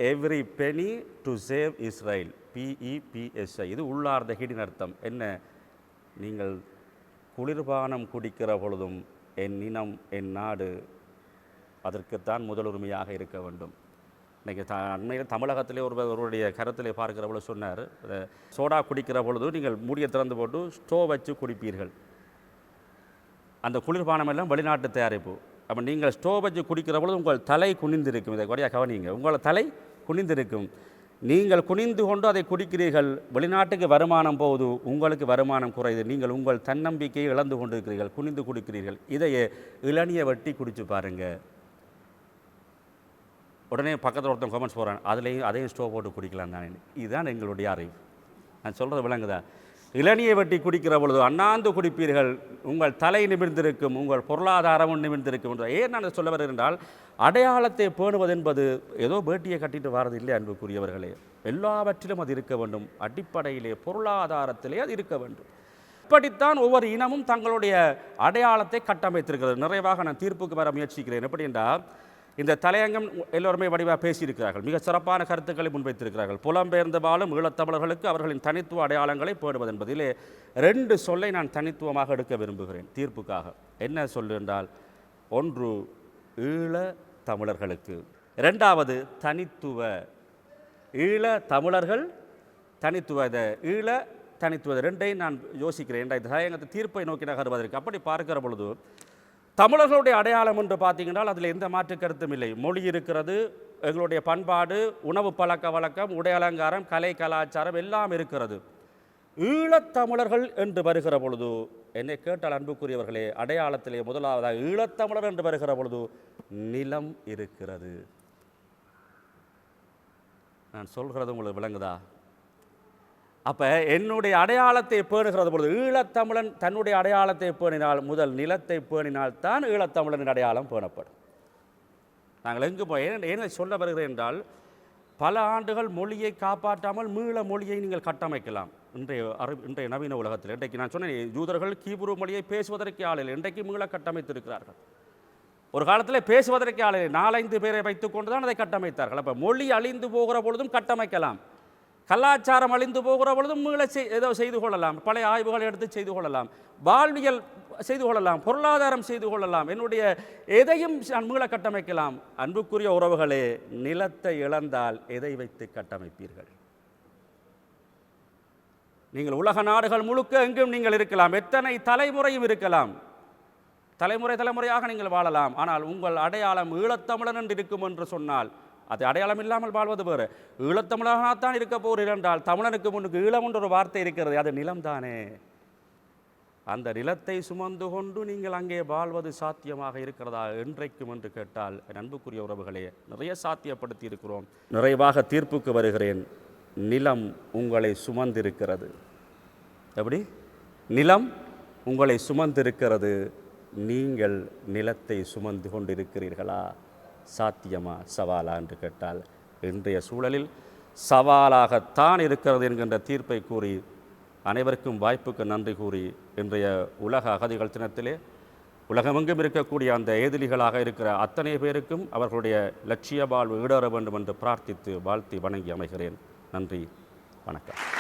every penny to save Israel, PEPSI. இது உள்ளார்ந்த ஹிடன் அர்த்தம். என்ன, நீங்கள் குளிர்பானம் குடிக்கிற பொழுதும் என் இனம் என் நாடு அதற்குத்தான் முதலுரிமையாக இருக்க வேண்டும். இன்றைக்கி அண்மையில் தமிழகத்திலே ஒருவருடைய கருத்திலே பார்க்கிற பொழுது சொன்னார், சோடா குடிக்கிற பொழுது நீங்கள் மூடியை திறந்து போட்டு ஸ்டோவ் வச்சு குடிப்பீர்கள், அந்த குளிர்பானம் எல்லாம் வெளிநாட்டு தயாரிப்பு. அப்போ நீங்கள் ஸ்டோவ் வச்சு குடிக்கிற பொழுது உங்கள் தலை குனிந்திருக்கும். இதை கொடையாக கவனிங்க, உங்கள் தலை குனிந்திருக்கும். நீங்கள் குனிந்து கொண்டு அதை குடிக்கிறீர்கள், வெளிநாட்டுக்கு வருமானம் போகுது, உங்களுக்கு வருமானம் குறையுது, நீங்கள் உங்கள் தன்னம்பிக்கையை இழந்து கொண்டிருக்கிறீர்கள், குனிந்து குடிக்கிறீர்கள். இதையே இளநியை வெட்டி குடிச்சு பாருங்கள். உடனே பக்கத்தில் ஒருத்தன் கமெண்ட்ஸ் போகிறான், அதையும் ஸ்டோவ் போட்டு குடிக்கலாம் தானே. இதுதான் எங்களுடைய அறிவு. நான் சொல்கிறது விளங்குதா? இளநியை வெட்டி குடிக்கிற பொழுது அண்ணாந்து குடிப்பீர்கள், உங்கள் தலை நிமிர்ந்திருக்கும், உங்கள் பொருளாதாரமும் நிமிர்ந்திருக்கும் என்று. ஏன் நான் சொல்ல வருகிறேன் என்றால், அடையாளத்தை பேணுவது என்பது ஏதோ வேட்டியை கட்டிட்டு வாரது இல்லை அன்புக்குரியவர்களே. எல்லாவற்றிலும் அது இருக்க வேண்டும், அடிப்படையிலே பொருளாதாரத்திலே அது இருக்க வேண்டும். இப்படித்தான் ஒவ்வொரு இனமும் தங்களுடைய அடையாளத்தை கட்டமைத்திருக்கிறது. நிறைவாக நான் தீர்ப்புக்கு வர முயற்சிக்கிறேன். எப்படி என்றால், இந்த தலையங்கம் எல்லோருமே வடிவாக பேசியிருக்கிறார்கள், மிக சிறப்பான கருத்துக்களை முன்வைத்திருக்கிறார்கள். புலம்பெயர்ந்து வாழும் ஈழத்தமிழர்களுக்கு அவர்களின் தனித்துவ அடையாளங்களை பேணுவது என்பதிலே 2 சொல்லை நான் தனித்துவமாக எடுக்க விரும்புகிறேன் தீர்ப்புக்காக. என்ன சொல்லு என்றால், ஒன்று ஈழ தமிழர்களுக்கு, 2வது தனித்துவ. ஈழ தமிழர்கள் தனித்துவ, ஈழ தனித்துவ 2ஐயும் நான் யோசிக்கிறேன். இந்த தலையங்கத்தை தீர்ப்பை நோக்கி நகர்வதற்கு. அப்படி பார்க்கிற பொழுது தமிழர்களுடைய அடையாளம் என்று பார்த்தீங்கன்னா அதில் எந்த மாற்று கருத்தும் இல்லை. மொழி இருக்கிறது, எங்களுடைய பண்பாடு, உணவு பழக்க வழக்கம், உடை அலங்காரம், கலை கலாச்சாரம் எல்லாம் இருக்கிறது. ஈழத்தமிழர்கள் என்று வருகிற பொழுது என்னை கேட்டால் அன்புக்குரியவர்களே, அடையாளத்திலே முதலாவதாக ஈழத்தமிழர் என்று வருகிற பொழுது நிலம் இருக்கிறது. நான் சொல்கிறது உங்களுக்கு விளங்குதா? அப்போ என்னுடைய அடையாளத்தை பேணுகிறது பொழுது, ஈழத்தமிழன் தன்னுடைய அடையாளத்தை பேணினால், முதல் நிலத்தை பேணினால் தான் ஈழத்தமிழனின் அடையாளம் பேணப்படும். நாங்கள் எங்கு போய் என்ன சொல்ல வருகிறேன் என்றால், பல ஆண்டுகள் மொழியை காப்பாற்றாமல் மீள மொழியை நீங்கள் கட்டமைக்கலாம். இன்றைய நவீன உலகத்தில் இன்றைக்கு நான் சொன்னேன், யூதர்கள் கீப்ரு மொழியை பேசுவதற்கு ஆளில்லை, இன்றைக்கு மீள கட்டமைத்திருக்கிறார்கள். ஒரு காலத்தில் பேசுவதற்கு ஆளில்லை, 4-5 பேரை வைத்துக்கொண்டு தான் அதை கட்டமைத்தார்கள். அப்போ மொழி அழிந்து போகிற பொழுதும் கட்டமைக்கலாம், கலாச்சாரம் அழிந்து போகிற பொழுதும் மீள ஏதோ செய்து கொள்ளலாம், பழைய ஆய்வுகளை எடுத்து செய்து கொள்ளலாம், வாழ்வியல் செய்து கொள்ளலாம், பொருளாதாரம் செய்து கொள்ளலாம், என்னுடைய எதையும் மீள கட்டமைக்கலாம். அன்புக்குரிய உறவுகளே, நிலத்தை இழந்தால் எதை வைத்து கட்டமைப்பீர்கள்? நீங்கள் உலக நாடுகள் முழுக்க எங்கும் நீங்கள் இருக்கலாம், எத்தனை தலைமுறையும் இருக்கலாம், தலைமுறையாக நீங்கள் வாழலாம். ஆனால் உங்கள் அடையாளம் ஈழத்தமிழன் என்று இருக்கும் என்று சொன்னால், அது அடையாளம் இல்லாமல் வாழ்வது வேறு. ஈழத்தமிழனாகத்தான் இருக்க போகிறீர்கள் என்றால், தமிழனுக்கு முன்னுக்கு ஈழம் என்ற ஒரு வார்த்தை இருக்கிறது, அது நிலம்தானே. அந்த நிலத்தை சுமந்து கொண்டு நீங்கள் அங்கே வாழ்வது சாத்தியமாக இருக்கிறதா என்றைக்கும் என்று கேட்டால், அன்புக்குரிய உறவுகளே, நிறைய சாத்தியப்படுத்தி இருக்கிறோம். நிறைவாக தீர்ப்புக்கு வருகிறேன். நிலம் உங்களை சுமந்திருக்கிறது. எப்படி? நிலம் உங்களை சுமந்திருக்கிறது, நீங்கள் நிலத்தை சுமந்து கொண்டிருக்கிறீர்களா? சாத்தியமா, சவாலா என்று கேட்டால், இன்றைய சூழலில் சவாலாகத்தான் இருக்கிறது என்கின்ற தீர்ப்பை கூறி அனைவருக்கும் வாய்ப்புக்கு நன்றி கூறி இன்றைய உலக அகதிகள் தினத்திலே உலகமெங்கும் இருக்கக்கூடிய அந்த ஏதிலிகளாக இருக்கிற அத்தனை பேருக்கும் அவர்களுடைய லட்சிய வாழ்வு ஈடேற வேண்டும் என்று பிரார்த்தித்து வாழ்த்தி வணங்கி அமைகிறேன். நன்றி, வணக்கம்.